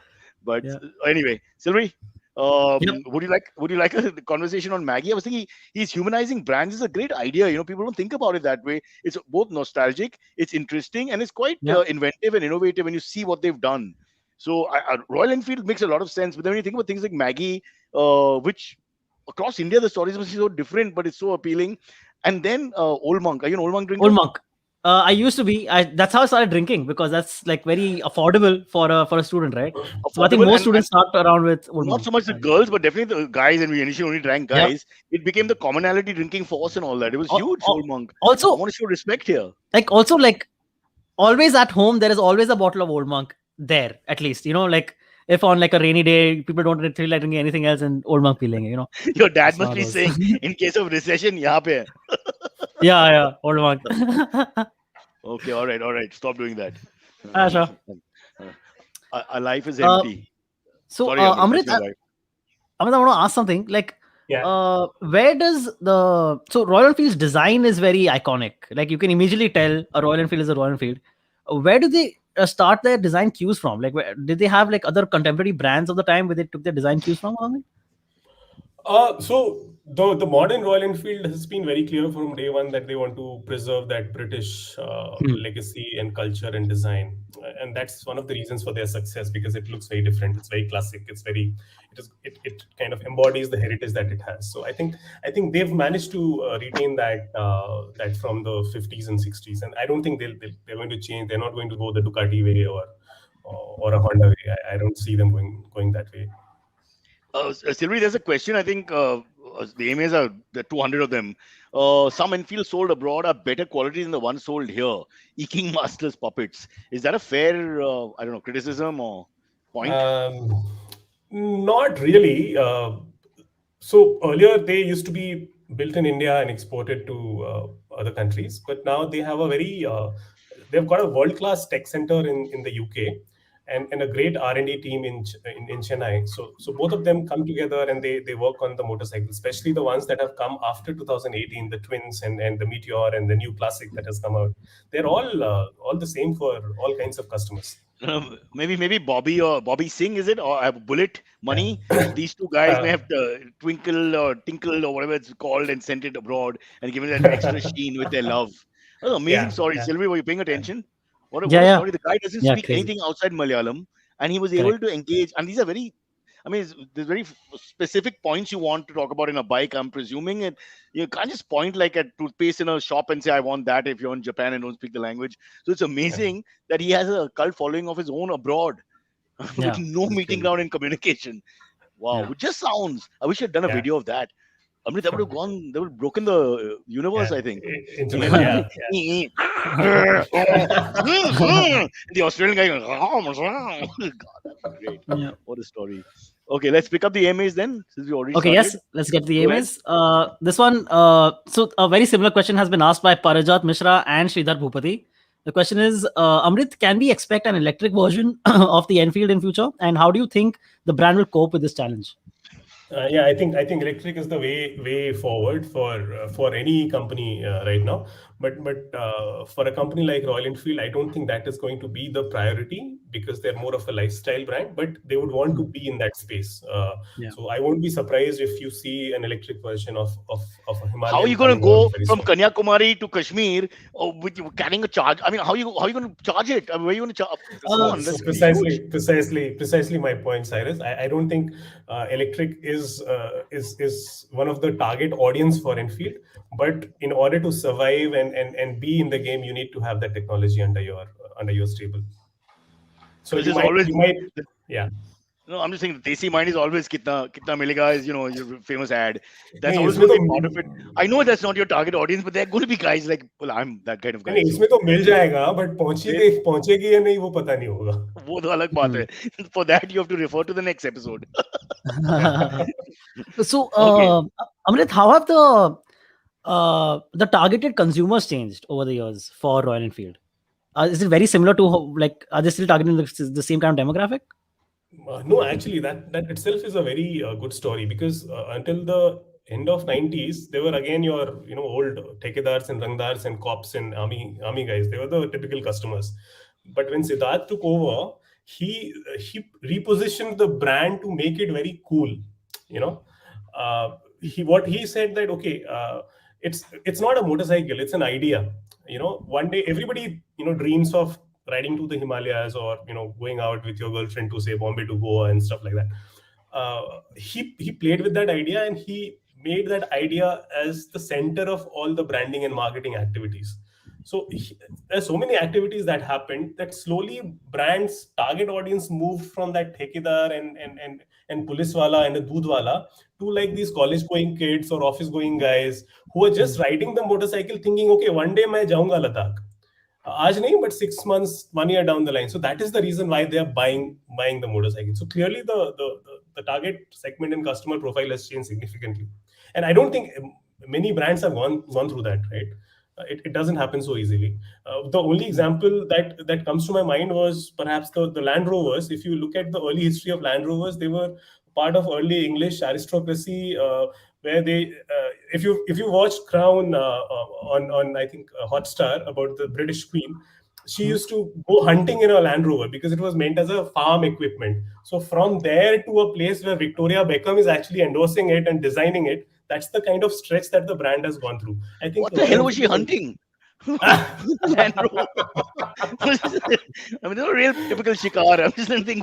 But Yeah. anyway, Silvery, Yep. would you like a conversation on Maggie? I was thinking he's humanizing brands is a great idea. People don't think about it that way. It's both nostalgic, it's interesting, and it's quite Yeah. inventive and innovative when you see what they've done. So Royal Enfield makes a lot of sense. But then when you think about things like Maggie, which across India the stories must be so different, but it's so appealing. And then Old Monk. Are you an Old Monk Old drinker? monk. I used to be. That's how I started drinking because that's like very affordable for a student, right? So I think Affordable most and students start around with old not monk. so much the girls, but definitely the guys, and we initially only drank Yep. guys. It became the commonality drinking force and all that. It was Al- huge, al- Old Monk. I Also, want to show respect here. like always at home, there is always a bottle of old monk there. At least like if on like a rainy day, people don't really feel like drinking anything else, and old monk feeling. Your dad That's must how it be was. saying, in case of recession, yahan pe hai. Yeah, yeah, old monk. Okay, all right. Stop doing that. Sure. Our life is Uh, empty. so Sorry, Amrit, Amrit, that's your wife. Amit, I want to ask something. Like, Yeah. where does Royal Enfield's design is very iconic. Like, you can immediately tell a Royal Enfield is a Royal Enfield. Where do they start their design cues from? Like, did they have like other contemporary brands of the time where they took their design cues from? Amit? So the modern Royal Enfield has been very clear from day one that they want to preserve that British Hmm. legacy and culture and design, and that's one of the reasons for their success because it looks very different. It's very classic. It kind of embodies the heritage that it has. So I think they've managed to retain that from the 50s and 60s, and I don't think they're going to change. They're not going to go the Ducati way or a Honda way. I don't see them going that way. Sylvie, there's a question I think the AMAs are the 200 of them. Some Enfield sold abroad are better quality than the ones sold here. Eking Masters puppets. Is that a fair, I don't know, criticism or point? Um, Not really. So earlier they used to be built in India and exported to other countries, but now they have a very they've got a world class tech center in the UK, and a great R&D team in Chennai. So both of them come together and they work on the motorcycles, especially the ones that have come after 2018, the Twins and the Meteor and the new Classic that has come out. They're all the same for all kinds of customers. Maybe Bobby or Bobby Singh, is it, or Bullet Yeah. Money? These two guys may Uh, have twinkle or tinkle or whatever it's called and sent it abroad and given that extra sheen with their love. That's an amazing yeah, story. yeah, Sylvie, were you paying yeah. attention? Yeah, What a yeah, story. The guy doesn't yeah. speak Crazy. anything outside Malayalam, and he was able Correct. to engage. And these are very, I mean, there's very specific points you want to talk about in a bike, I'm presuming. And you can't just point like at toothpaste in a shop and say, I want that if you're in Japan and don't speak the language. So it's Yeah. amazing that he has a cult following of his own abroad with Yeah, no that's meeting crazy. ground in communication. Wow, Yeah. it just sounds. I wish I'd done a Yeah. video of that. I mean, that would have gone, that would have broken the universe, Yeah. I think. Internet. And Yeah. the Australian guy going, God, that'd be great. Yeah. What a story. Okay, let's pick up the AMAs then, since we already Okay, yes, started. let's get the Go ahead. AMAs. This one, so a very similar question has been asked by Parajat Mishra and Sridhar Bhupati. The question is, Amrit, can we expect an electric version of the Enfield in future? And how do you think the brand will cope with this challenge? Yeah, I think electric is the way forward for any company right now. But for a company like Royal Enfield, I don't think that is going to be the priority because they're more of a lifestyle brand. But they would want to Hmm. be in that space. Yeah. So I won't be surprised if you see an electric version of a How are you Himalayan going to coming out go very from soon. Kanyakumari to Kashmir with you carrying a charge? I mean, how you going to charge it? I mean, where are you going to charge? Come Uh, on, So that's going to be huge. precisely my point, Cyrus. I don't think electric is one of the target audience for Enfield. But in order to survive and be in the game, you need to have that technology under your stable. So Because there's always, you might, yeah. no, I'm just saying the Desi mind is always kitna milega is, your famous ad. That's नहीं always इसमें going to तो be part of it. I know that's not your target audience, but there are going to be guys like, well, I'm that kind of नहीं guy. नहीं, So इसमें तो मिल जाएगा but they, पहुंचेगी या नहीं वो पता नहीं होगा. वो तो अलग बात hmm. है. For that, you have to refer to the next episode. So, Okay. Amrit, how have the targeted consumers changed over the years for Royal Enfield? Is it very similar to like are they still targeting the same kind of demographic? No, actually, that itself is a very good story because until the end of 90s, they were again your old tekadars and rangdars and cops and army guys. They were the typical customers. But when Siddharth took over, he repositioned the brand to make it very cool. You know, he said that okay, it's not a motorcycle, it's an idea. One day everybody dreams of riding to the Himalayas or going out with your girlfriend to say Bombay to Goa and stuff like that. He played with that idea and he made that idea as the center of all the branding and marketing activities. So there's so many activities that happened that slowly brands target audience moved from that thekidar and police wala and the doodh wala to like these college going kids or office going guys who are just riding the motorcycle thinking okay one day मैं जाऊंगा लद्दाख. आज नहीं, but 6 months, 1 year down the line. So that is the reason why they are buying the motorcycle. So clearly the target segment and customer profile has changed significantly. And I don't think many brands have gone through that, right? It doesn't happen so easily. The only example that comes to my mind was perhaps the Land Rovers. If you look at the early history of Land Rovers, they were part of early English aristocracy, where they if you watch Crown on I think Hotstar about the British Queen, she Hmm. used to go hunting in a Land Rover because it was meant as a farm equipment. So from there to a place where Victoria Beckham is actually endorsing it and designing it, that's the kind of stretch that the brand has gone through. I think What the Royal hell was Enfield she is hunting? a Land Rover. I mean, they're a real typical shikar. I'm just thinking,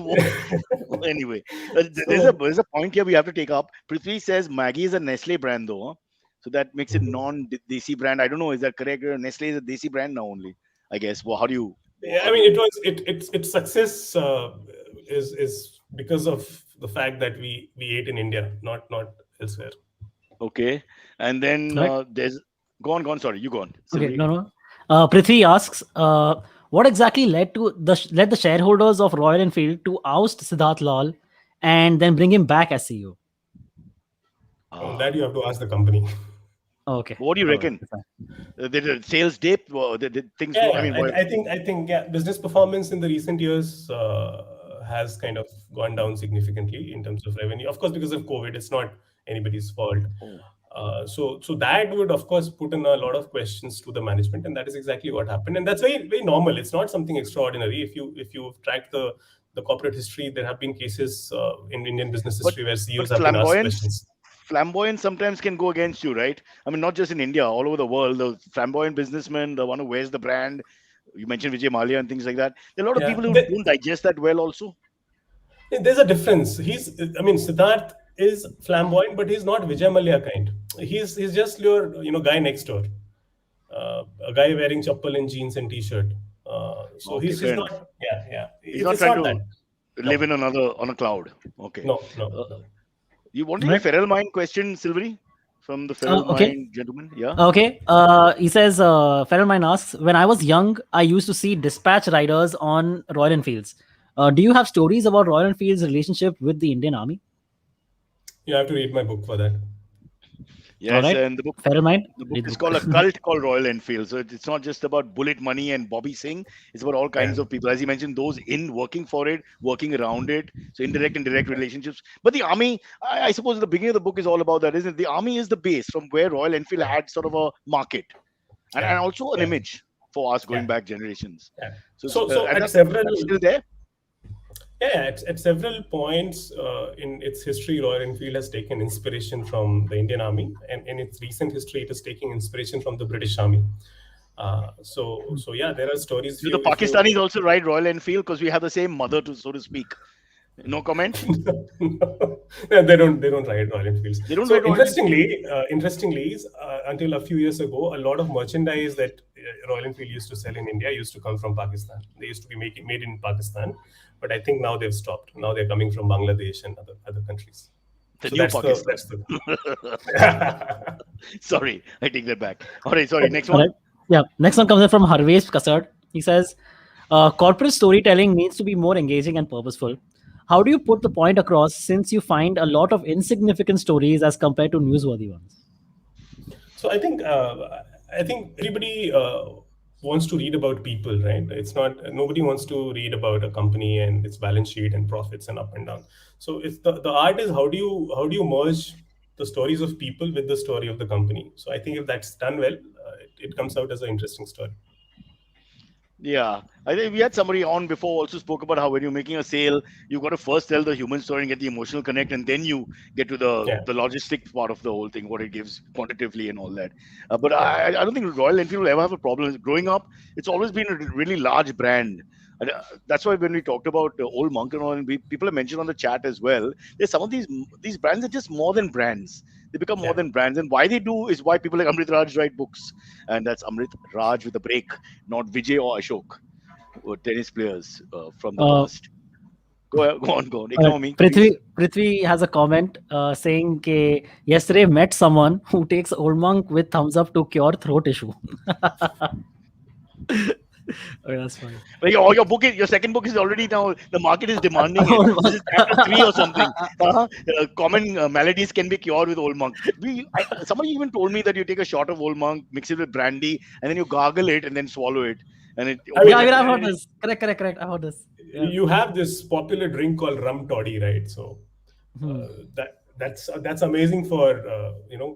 anyway, so there's a point here we have to take up. Prithvi says Maggie is a Nestle brand, though. Huh? So that makes it non-desi brand. I don't know. Is that correct? Nestle is a desi brand now only, I guess. Well, yeah, how I do mean, you? its success is because of the fact that we ate in India, not elsewhere. Okay. And then Correct. there's go on. Sorry, you go on, Okay, Sylvie. no, no. Prithvi asks, what exactly led the shareholders of Royal Enfield to oust Siddharth Lal and then bring him back as CEO? On Ah, that, you have to ask the company. Okay, what do you all right, reckon? that's fine. Did the sales dip? Did things Yeah, go? I yeah. mean, why? I think yeah, business performance in the recent years has kind of gone down significantly in terms of revenue. Of course, because of COVID, it's not anybody's fault. Oh, So that would of course put in a lot of questions to the management, and that is exactly what happened. And that's very very normal. It's not something extraordinary. If you track the corporate history, there have been cases in Indian business but history where CEOs but have been asked questions. flamboyance sometimes can go against you, right? I mean, not just in India, all over the world. The flamboyant businessman, the one who wears the brand. You mentioned Vijay Mallya and things like that. There are a lot of Yeah, people who don't digest that well, also. there's a difference. I mean, Siddharth is flamboyant, but he's not Vijay Mallya kind. He's just your guy next door, a guy wearing chappal and jeans and t-shirt. So Okay, he's fair not. enough. Yeah, yeah. He's It's not it's trying not that. to live No, in another on a cloud. Okay. no, no, Uh, no. you want to All take a right. feral mind question, Silvery, from the feral Okay. mind gentleman? Yeah. Okay. He says, Feralmine asks, when I was young, I used to see dispatch riders on Royal Enfields. Do you have stories about Royal Enfield's relationship with the Indian Army? You have to read my book for that. All Yes, right. and Feralmine, the book read the is book. called A Cult Called Royal Enfield. So it's not just about Bullet Money and Bobby Singh. It's about all Yeah, kinds of people, as you mentioned, those in working for it, working around it. So indirect and direct relationships. But the army, I suppose, the beginning of the book is all about that, isn't it? The army is the base from where Royal Enfield yeah, had sort of a market and yeah, also an yeah, image for us yeah, going back generations. yeah. So So and at that, several that's still there. at several points in its history, Royal Enfield has taken inspiration from the Indian Army, and in its recent history, it is taking inspiration from the British Army. So yeah, there are stories. Do the If you Pakistanis also ride Royal Enfield because we have the same mother, to so to speak? No comment. No, they don't ride Royal Enfields. They don't So ride Royal Enfield. interestingly, until a few years ago, a lot of merchandise that Royal Enfield used to sell in India used to come from Pakistan. They used to be made in Pakistan, but I think now they've stopped. Now they're coming from Bangladesh and other countries. The So new that's the Pakistan. that's the Sorry, I take that back. All right, sorry. Next All one. right. Yeah. Next one comes in from Harvesh Kasad. He says, corporate storytelling needs to be more engaging and purposeful. How do you put the point across since you find a lot of insignificant stories as compared to newsworthy ones? So I think everybody wants to read about people, right? It's not nobody wants to read about a company and its balance sheet and profits and up and down. So it's the art is how do you merge the stories of people with the story of the company. So I think if that's done well, it comes out as an interesting story. Yeah, I think we had somebody on before also spoke about how when you're making a sale, you've got to first tell the human story and get the emotional connect, and then you get to the Yeah, the logistic part of the whole thing, what it gives quantitatively and all that. But yeah, I don't think Royal Enfield will ever have a problem. Growing up, it's always been a really large brand. And that's why when we talked about Old Monk and all, and people have mentioned on the chat as well, there's some of these brands are just more than brands. They become more yeah. than brands, and why they do is why people like Amrit Raj write books, and that's Amrit Raj with a break, not Vijay or Ashok, tennis players from the Uh, past. Go on. all right. Ignore me, please. Prithvi has a comment saying, ke, yesterday met someone who takes Old Monk with thumbs up to cure throat issue. Okay, that's funny. But your second book is already now, the market is demanding it. Old This is Monk. chapter 3 or something. Common maladies can be cured with Old Monk. Somebody even told me that you take a shot of Old Monk, mix it with brandy, and then you gargle it and then swallow it, and it I Yeah, opens I mean, mean, everything. I've heard this. Correct. I've heard this. Yeah. you have this popular drink called rum toddy, right? So Hmm. that's amazing for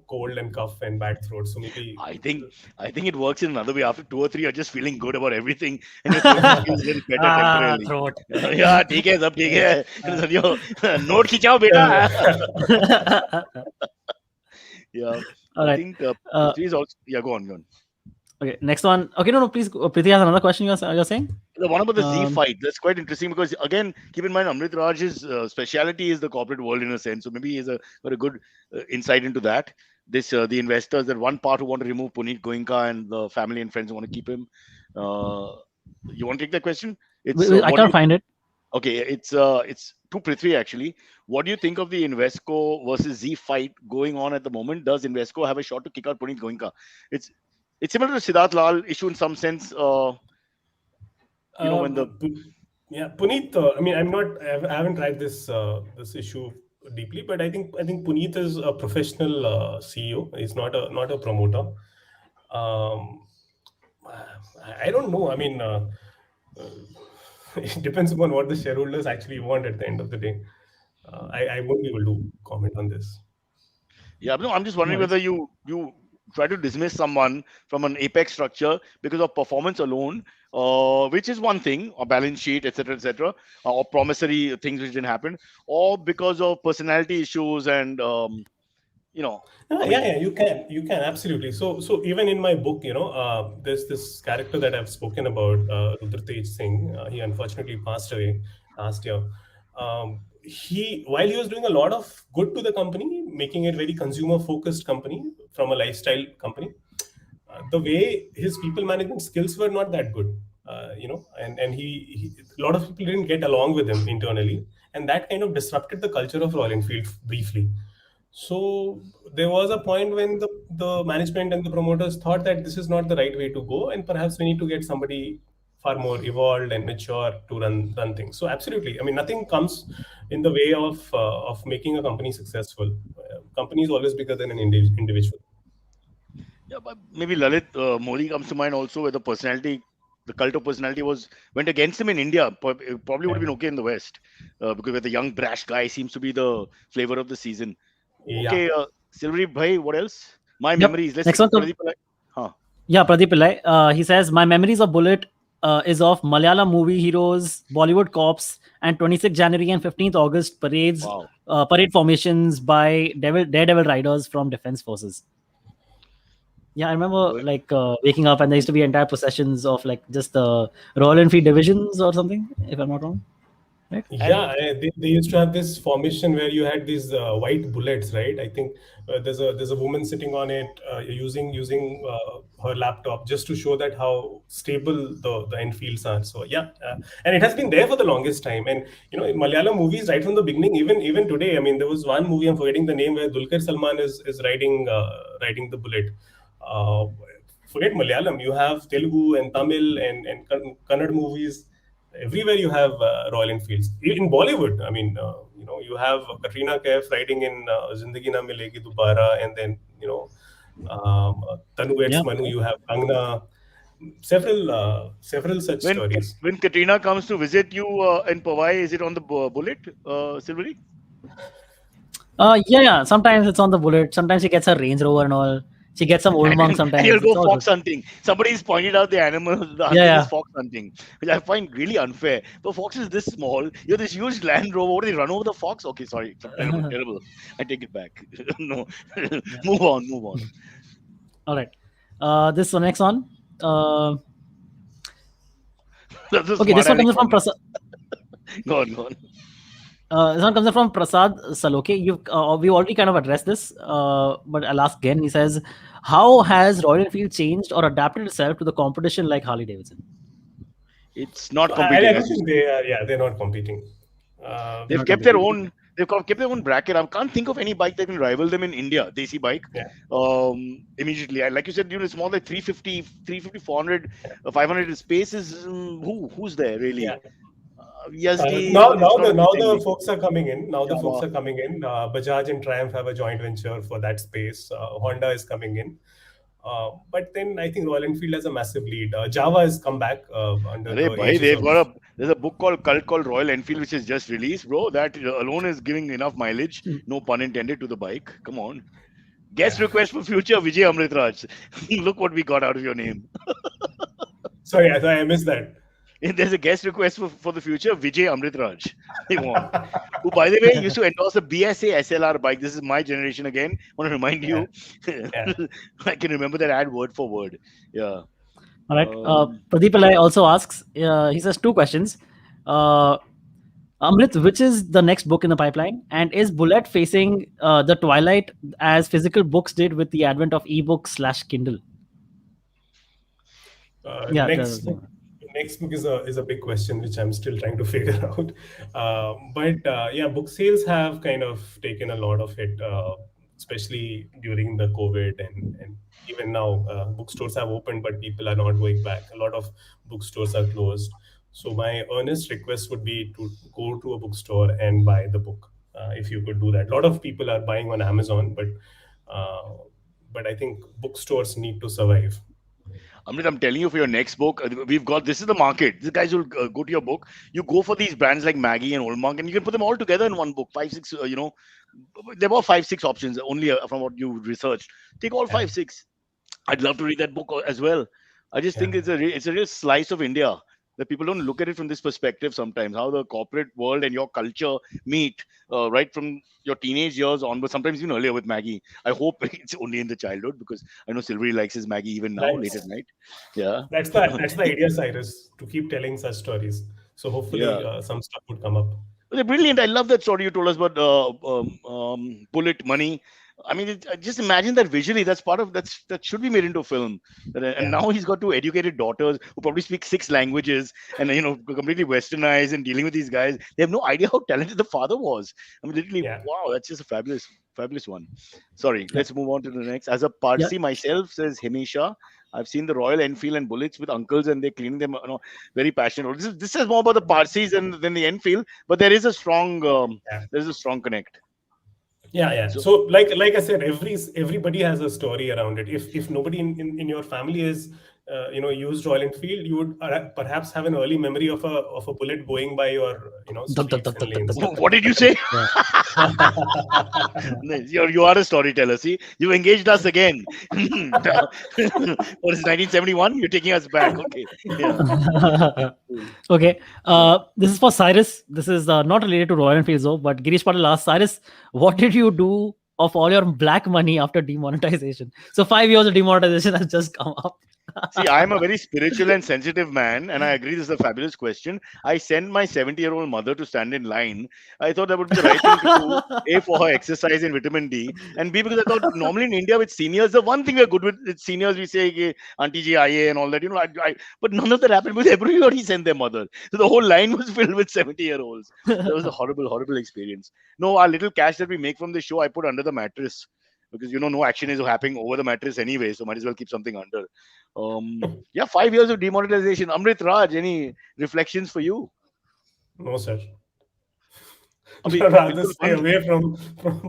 cold and cough and bad throat. So maybe I think I think it works in another way. After 2 or 3, you're just feeling good about everything, and your throat just feels a little better temporarily. Throat. Yeah, ठीक है, सब ठीक है. समझो, note खिंचाओ बेटा. Yeah, All I right. think Uh, Prithvi is also. Yeah, go on. okay, next one. Okay, no, please. Priti has another question you're saying? The one about the Z Um, fight. That's quite interesting because again, keep in mind Amrit Raj's speciality is the corporate world in a sense. So maybe he has got a good insight into that. This the investors, that one part who want to remove Puneet Goenka and the family and friends who want to keep him. You want to take that question? It's I what do can't you find it. Okay, it's to Prithvi actually. What do you think of the Invesco versus Z fight going on at the moment? Does Invesco have a shot to kick out Puneet Goenka? It's it's similar to Siddharth Lal issue in some sense. When the Yeah, Puneet. I mean, I haven't tried this issue deeply, but I think Puneet is a professional CEO. He's not a promoter. Um, I don't know. I mean, it depends upon what the shareholders actually want at the end of the day. I won't be able to comment on this. Yeah, no, I'm just No wondering worries. whether you try to dismiss someone from an apex structure because of performance alone, which is one thing, or balance sheet, etc., or promissory things which didn't happen, or because of personality issues and I Yeah, mean, yeah, you can absolutely. So even in my book, there's this character that I've spoken about, Rudratej Singh. He unfortunately passed away last year. While he was doing a lot of good to the company, making it very consumer focused company from a lifestyle company, the way his people management skills were not that good, and a lot of people didn't get along with him internally, and that kind of disrupted the culture of Royal Enfield briefly. So there was a point when the management and the promoters thought that this is not the right way to go, and perhaps we need to get somebody far more evolved and mature to run things. So absolutely, I mean, nothing comes in the way of making a company successful. Company is always bigger than an individual. yeah, but maybe Lalit Modi comes to mind also, where the cult of personality went against him in India. It probably would Yeah. have been okay in the West, because where the young brash guy seems to be the flavor of the season. Yeah. Okay, Silvery Bhai, what else? My Yep. memories. Let's Next take one. Pradeep. Huh. Yeah, Pradeep Pillai. He says, my memories of Bullet is of Malayalam movie heroes, Bollywood cops, and 26th January and 15th August Wow. parade formations by daredevil riders from defense forces. Yeah, I remember Good. like waking up and there used to be entire processions of like just the Royal Enfield divisions or something, if I'm not wrong. Right? And Yeah, they used to have this formation where you had these white bullets, right? I think there's a woman sitting on it, using her laptop just to show that how stable the Enfields are. So yeah, and it has been there for the longest time. And in Malayalam movies, right from the beginning, even today, I mean, there was one movie, I'm forgetting the name, where Dulquer Salman is riding the bullet. Uh, Forget Malayalam, you have Telugu and Tamil and Kannada movies. Everywhere you have Royal Enfields. In Bollywood, I mean, you have Katrina Kaif riding in Zindagi Na Milegi Dobara, and then Tanu X Yeah. Manu. You have Kangna. Several such when stories. when Katrina comes to visit you in Powai, is it on the bullet, Silvery? Yeah. Sometimes it's on the Bullet. Sometimes she gets her Range Rover and all. She gets some old monk And you'll sometimes. It's go all good. fox hunting. Somebody's pointed out the animal. The Yeah, hunting is yeah. fox hunting, which I find really unfair. The fox is this small. You're this huge Land Rover. What, do they run over the fox? Okay, sorry. Terrible, terrible. I take it back. No. Yeah. Move on, move on. All right. This one, next one. That's a Okay, smart this one aleck comes from comment. Prasad. Go on, go on. This one comes from Prasad Saloke. We already kind of addressed this, but I'll ask again. He says, how has Royal Enfield changed or adapted itself to the competition like Harley Davidson? It's not So I competing, don't as you think said. they are. Yeah, they're not competing. They're They've not kept their competing. own. Kept their own bracket. I can't think of any bike that can rival them in India. Desi bike. Yeah. Immediately, like you said, it's more like 350, 400, 500 space is who's there really? Yeah. Yazdi, Now, but it's not of the now same the league. folks are coming in. Now the folks Yamaha. are coming in. Bajaj and Triumph have a joint venture for that space. Honda is coming in. But then I think Royal Enfield has a massive lead. Java has come back under Arey the bhai, aegis they've of. got there's a book called Cult Called Royal Enfield, which is just released, bro. That alone is giving enough mileage, no pun intended, to the bike. Come on. Guest Yeah. request for future Vijay Amrit Raj. Look what we got out of your name. Sorry, I missed that. And there's a guest request for the future, Vijay Amrit Raj. They want. Who, by the way, used to endorse the BSA SLR bike. This is my generation again. Want to remind Yeah. you. Yeah. I can remember that ad word for word. Yeah. All right. Um, Pradeep Pillai also asks, he says two questions. Amrit, which is the next book in the pipeline? And is Bullet facing the twilight as physical books did with the advent of ebooks / Kindle? Yeah, Next book, next book is a big question which I'm still trying to figure out. But yeah, book sales have kind of taken a lot of it, especially during the COVID, and even now bookstores have opened, but people are not going back. A lot of bookstores are closed. So my earnest request would be to go to a bookstore and buy the book, if you could do that. A lot of people are buying on Amazon, uh, but I think bookstores need to survive. Amrit, I'm telling you, for your next book, we've got this is the market. These guys will go to your book. You go for these brands like Maggie and Hallmark, and you can put them all together in one book. Five, six, there were five, six options only from what you researched. Take all Yeah, five, six. I'd love to read that book as well. I just yeah. think it's a real slice of India that people don't look at it from this perspective sometimes. How the corporate world and your culture meet, right from your teenage years on, but sometimes even earlier with Maggie. I hope it's only in the childhood because I know Silvery likes his Maggie even now, late at That's night. Yeah, that's the idea, Cyrus, to keep telling such stories. So yeah. hopefully some stuff would come up. They're brilliant. I love that story you told us about bullet money. I mean, just imagine that visually. That's part of that should be made into a film. And Yeah, now he's got two educated daughters who probably speak six languages and completely westernized and dealing with these guys. They have no idea how talented the father was. I mean, literally, yeah, wow, that's just a fabulous one. Sorry, Yeah. let's move on to the next. As a Yeah. Parsi myself, says Himisha, I've seen the Royal Enfield and Bullets with uncles, and they're cleaning them. Very passionate. This is more about the Parsis than the Enfield, but yeah. there is a strong connect. Yeah, yeah. So So like I said, everybody has a story around it. If nobody in your family is used Royal Enfield, you would perhaps have an early memory of a bullet going by your Duk, duk, streets duk, and duk, duk, lanes. duk, duk, what duk, did you duk, duk. say? Yeah. Nice. You are a storyteller. See, you engaged us again. What is 1971? You're taking us back. Okay. Yeah. Cool. Okay. Yeah. This is for Cyrus. This is not related to Royal Enfield, though, but Girish Patil asked Cyrus, what did you do of all your black money after demonetization? So 5 years of demonetization has just come up. See, I'm a very spiritual and sensitive man, and I agree this is a fabulous question. I sent my 70-year-old mother to stand in line. I thought that would be the right thing to do. A, for her exercise and vitamin D, and B, because I thought normally in India with seniors, the one thing we're good with seniors, we say, "Ki, Auntie ji, aaye," and all that. But none of that happened because everybody sent their mother. So the whole line was filled with 70-year-olds. That was a horrible, horrible experience. No, our little cash that we make from the show, I put under the mattress because no action is happening over the mattress anyway, so might as well keep something under. Yeah, 5 years of demonetization. Amrit Raj, any reflections for you? No, sir. Abhi, Rather bilkul stay band. away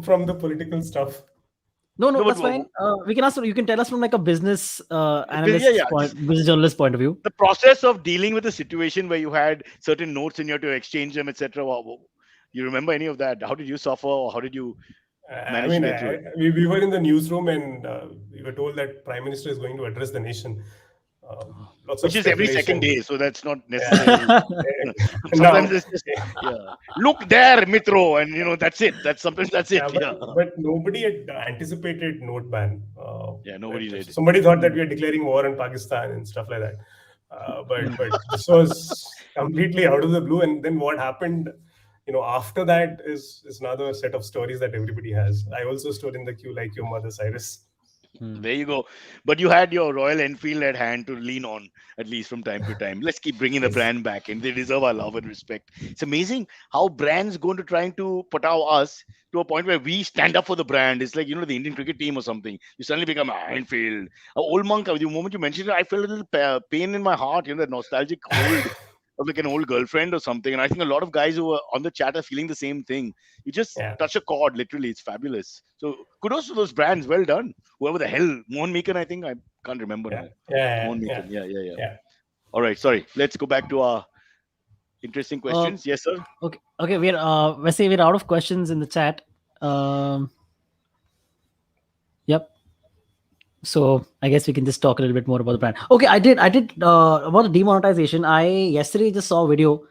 from the political stuff. No, no, No, but that's fine. We can ask. You can tell us from like a business yeah, analyst's yeah. point, business journalist point of view. The process of dealing with a situation where you had certain notes and you had to exchange them, etc. You remember any of that? How did you suffer, or how did you I manage to mean, get through it? we were in the newsroom and we were told that Prime Minister is going to address the nation. Lots of Which is every second speculation. day, so that's not Yeah. necessarily. Sometimes Now, it's just, yeah. Look there, Mitro, and that's it. Sometimes that's it. yeah, Yeah, but nobody had anticipated note ban. yeah. Nobody did. Somebody thought that we are declaring war on Pakistan and stuff like that. But this was completely out of the blue. And then what happened, after that is another set of stories that everybody has. I also stood in the queue like your mother, Cyrus. There you go. But you had your Royal Enfield at hand to lean on, at least from time to time. Let's keep bringing the Yes. brand back, and they deserve our love and respect. It's amazing how brands going to trying to pataw us to a point where we stand up for the brand. It's like the Indian cricket team or something. You suddenly become Enfield. Old monk. The moment you mentioned it, I felt a little pain in my heart. That nostalgic hold of like an old girlfriend or something. And I think a lot of guys who are on the chat are feeling the same thing. You just Yeah. touch a chord, literally. It's fabulous. So kudos to those brands. Well done. Whoever the hell, Mohan Meekan, I think. I can't remember Yeah. now. Yeah. Mohan Yeah. Meekan. Yeah. Yeah. All right. Sorry. Let's go back to our interesting Uh, questions. Yes, sir. okay. Let's say we're out of questions in the chat. Yep. So I guess we can just talk a little bit more about the brand. Okay, I did about the demonetization. I yesterday just saw a video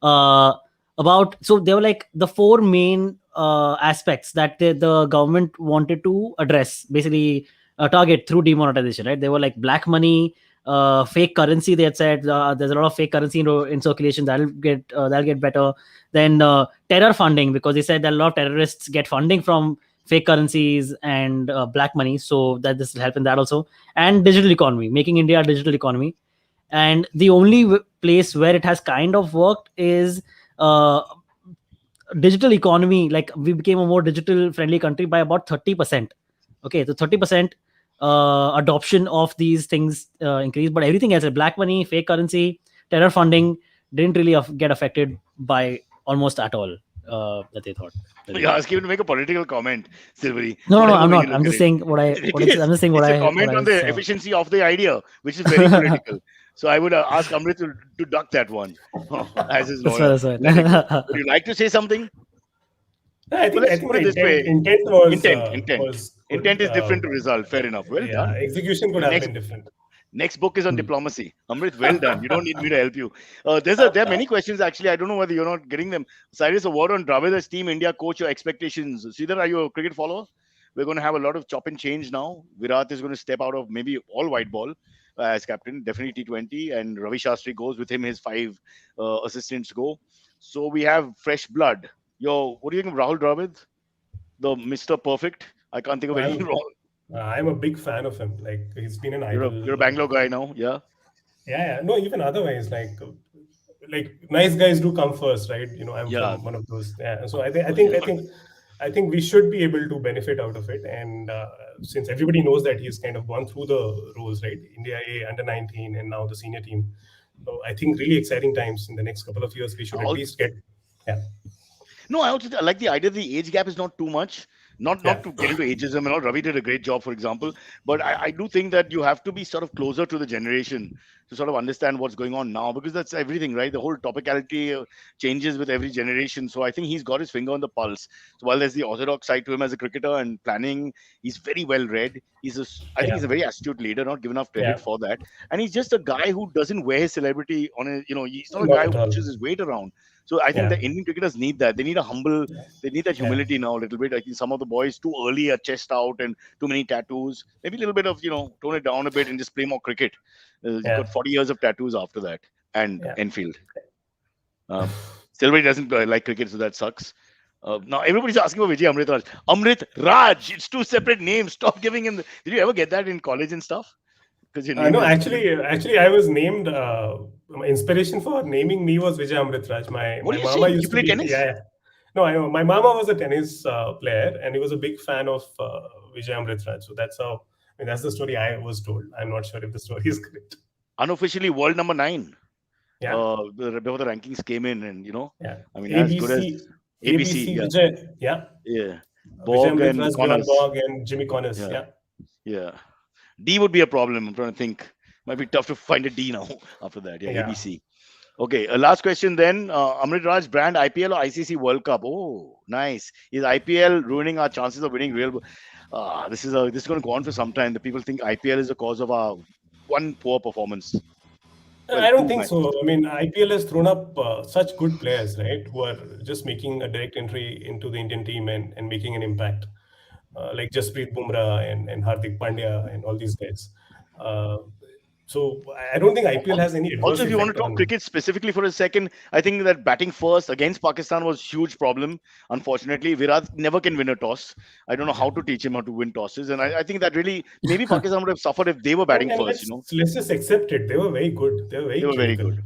about, so there were like the four main aspects that the government wanted to address, basically target through demonetization, right? They were like black money, fake currency. They had said there's a lot of fake currency in circulation, that'll get better. Then terror funding, because they said that a lot of terrorists get funding from fake currencies and black money, so that this will help in that also. And digital economy, making India a digital economy. and the only place where it has kind of worked is digital economy. Like we became a more digital friendly country by about 30%. Okay, so 30% adoption of these things increased, but everything else, like black money, fake currency, terror funding, didn't really get affected by almost at all. That they thought that they You're did. asking him to make a political comment, Silvery. No, no, Whatever I'm way you not. look I'm at just it. saying what I It what it's, I'm is. just saying It's a what comment I on the saw. efficiency of the idea, which is very political. So I would ask Amrit to duck that one as his That's fine. lawyer. That's Let it go. fine. Would you like to say something? I Well, think let's I think put the it this intent way. intent was Intent. good. Intent is different to result. Fair enough. Well Yeah, done. execution could have Next been different. Next book is on Hmm. diplomacy. Amrit, well done. You don't need me to help you. There are many questions actually. I don't know whether you're not getting them. Cyrus, a word on Dravid's team India coach. Your expectations. Sridhar, are you a cricket follower? We're going to have a lot of chop and change now. Virat is going to step out of maybe all white ball as captain, definitely T20, and Ravi Shastri goes with him. His five assistants go. So we have fresh blood. Yo, what do you think of Rahul Dravid, the Mister Perfect? I can't think of anything I'm wrong. I'm a big fan of him. Like he's been an You're a idol. Bangalore guy now, yeah. Yeah, yeah. No, even otherwise, like nice guys do come first, right? I'm Yeah, from one of those. Yeah. So I think we should be able to benefit out of it. And since everybody knows that he's kind of gone through the roles, right? India A under 19 and now the senior team. So I think really exciting times in the next couple of years. We should at all. least get. Yeah. No, I also like the idea the age gap is not too much. Not Yeah. to get into ageism and all. Ravi did a great job, for example. But I do think that you have to be sort of closer to the generation to sort of understand what's going on now, because that's everything, right? The whole topicality changes with every generation. So I think he's got his finger on the pulse. So while there's the orthodox side to him as a cricketer and planning, he's very well read. I think Yeah. he's a very astute leader, not given enough credit Yeah. for that. And he's just a guy who doesn't wear his celebrity on his, he's not a Not guy at who all. pushes his weight around. So I think Yeah. the Indian cricketers need that. They need a humble, they need that Yeah. humility now a little bit. I think some of the boys too early are chest out and too many tattoos. Maybe a little bit of, tone it down a bit and just play more cricket. You've got Yeah. 40 years of tattoos after that. And Yeah. Enfield. Um, Silvery doesn't like cricket, so that sucks. Now everybody's asking for Vijay Amrit Raj. Amrit Raj. It's two separate names. Stop giving him. Did you ever get that in college and stuff? Because your name No, is. actually, I was named. My inspiration for naming me was Vijay Amrit Raj. My What my are you mama saying? You used to play be. tennis? Yeah, yeah. No, I know. My mama was a tennis player, and he was a big fan of Vijay Amrit Raj. So that's how. I mean, that's the story I was told. I'm not sure if the story is correct. Unofficially world number 9. Yeah, Before the rankings came in, and yeah. I mean, as good as ABC, ABC. ABC Yeah, Vijay. Yeah, yeah. Vijay Bog Amrit and Raj, Bernard Connors. Bog, and Jimmy Connors. Yeah, Yeah. yeah. D would be a problem. I'm trying to think. Might be tough to find a D now after that. Yeah, Yeah. ABC. Okay, last question then. Amrit Raj, brand IPL or ICC World Cup? Oh, nice. Is IPL ruining our chances of winning real? This is going to go on for some time. The people think IPL is the cause of our one poor performance. Well, I don't two think matches. so. I mean, IPL has thrown up such good players, right, who are just making a direct entry into the Indian team and making an impact, like Jasprit Bumrah and Hardik Pandya and all these guys. Uh, so I don't think IPL has any Also, adverse if you want to effect talk on. cricket specifically for a second, I think that batting first against Pakistan was huge problem. Unfortunately, Virat never can win a toss. I don't know how Yeah. to teach him how to win tosses, and I think that really maybe Pakistan would have suffered if they were batting And first. let's just accept it. They were very good. They were They very were very clinical. good.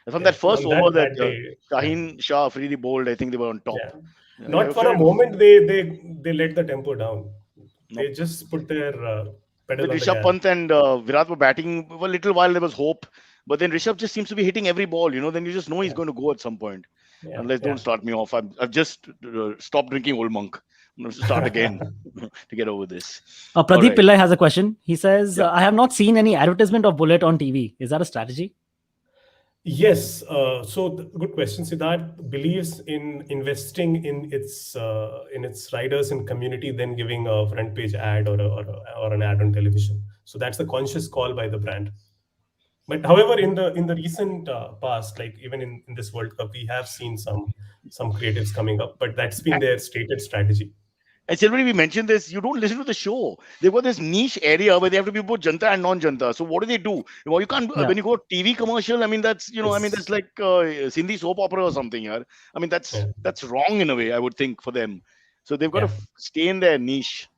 And from that Yeah. first On over, that that bad day. Yeah. Shaheen Shah really bowled, I think they were on top. Yeah. Yeah, Not for fair a enough. moment they let the tempo down. No. They just put their When pedal on the Rishabh gas. Pant and Virat were batting, for a little while there was hope, but then Rishabh just seems to be hitting every ball. Then you just know he's Yeah. going to go at some point. Yeah. Unless don't Yeah. start me off. I've just stopped drinking Old Monk. I'm going to start again to get over this. All Pradeep right. Pillai has a question. He says, Yeah. I have not seen any advertisement of Bullet on TV. Is that a strategy? Yes. Good question. Siddharth believes in investing in its riders and community, then giving a front page ad or an ad on television. So that's a conscious call by the brand. But however, in the recent past, like even in this World Cup, we have seen some creatives coming up, but that's been their stated strategy. And Silvery, we mentioned this. You don't listen to the show. They've got this niche area where they have to be both janta and non-janta. So what do? Well, you can't Yeah. when you go TV commercial. I mean, that's It's like Sindhi soap opera or something. Yeah. I mean, yeah, that's wrong in a way. I would think for them. So they've got to yeah, stay in their niche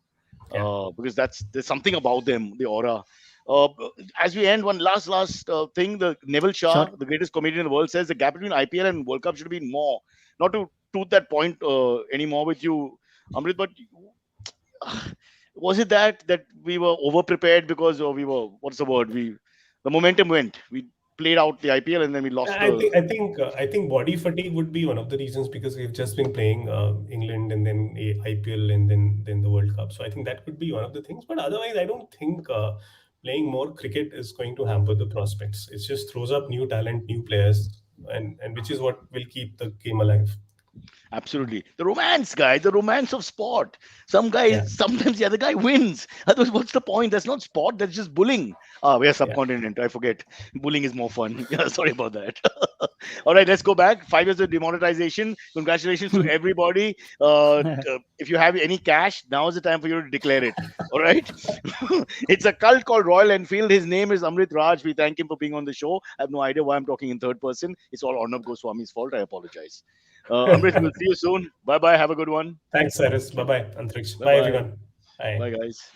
yeah, because there's something about them, the aura. Uh, as we end, one last thing. The Neville Sure. Shah, the greatest comedian in the world, says the gap between IPL and World Cup should be more. Not to toot that point anymore with you, Amrit, but was it that we were over prepared because we were, what's the word, we the momentum went, we played out the IPL and then we lost I the. think I think I think body fatigue would be one of the reasons because we've just been playing England and then IPL and then the World Cup. So I think that could be one of the things. But otherwise, I don't think playing more cricket is going to hamper the prospects. It just throws up new talent, new players, and which is what will keep the game alive. Absolutely. The romance, guy, the romance of sport. Some Yeah, guys, sometimes the other guy wins. Otherwise, what's the point? That's not sport, that's just bullying. Ah, we are yeah. subcontinent. I forget. Bullying is more fun. Yeah, sorry about that. All right, let's go back. 5 years of demonetization. Congratulations to everybody. If you have any cash, now is the time for you to declare it. All right. It's a cult called Royal Enfield. His name is Amrit Raj. We thank him for being on the show. I have no idea why I'm talking in third person. It's all Arnab Goswami's fault. I apologize. Amrit, we'll see you soon. Bye bye. Have a good one. Thanks, Cyrus. Bye bye, Antriksh. Bye Bye, bye. everyone. Bye. Bye, guys.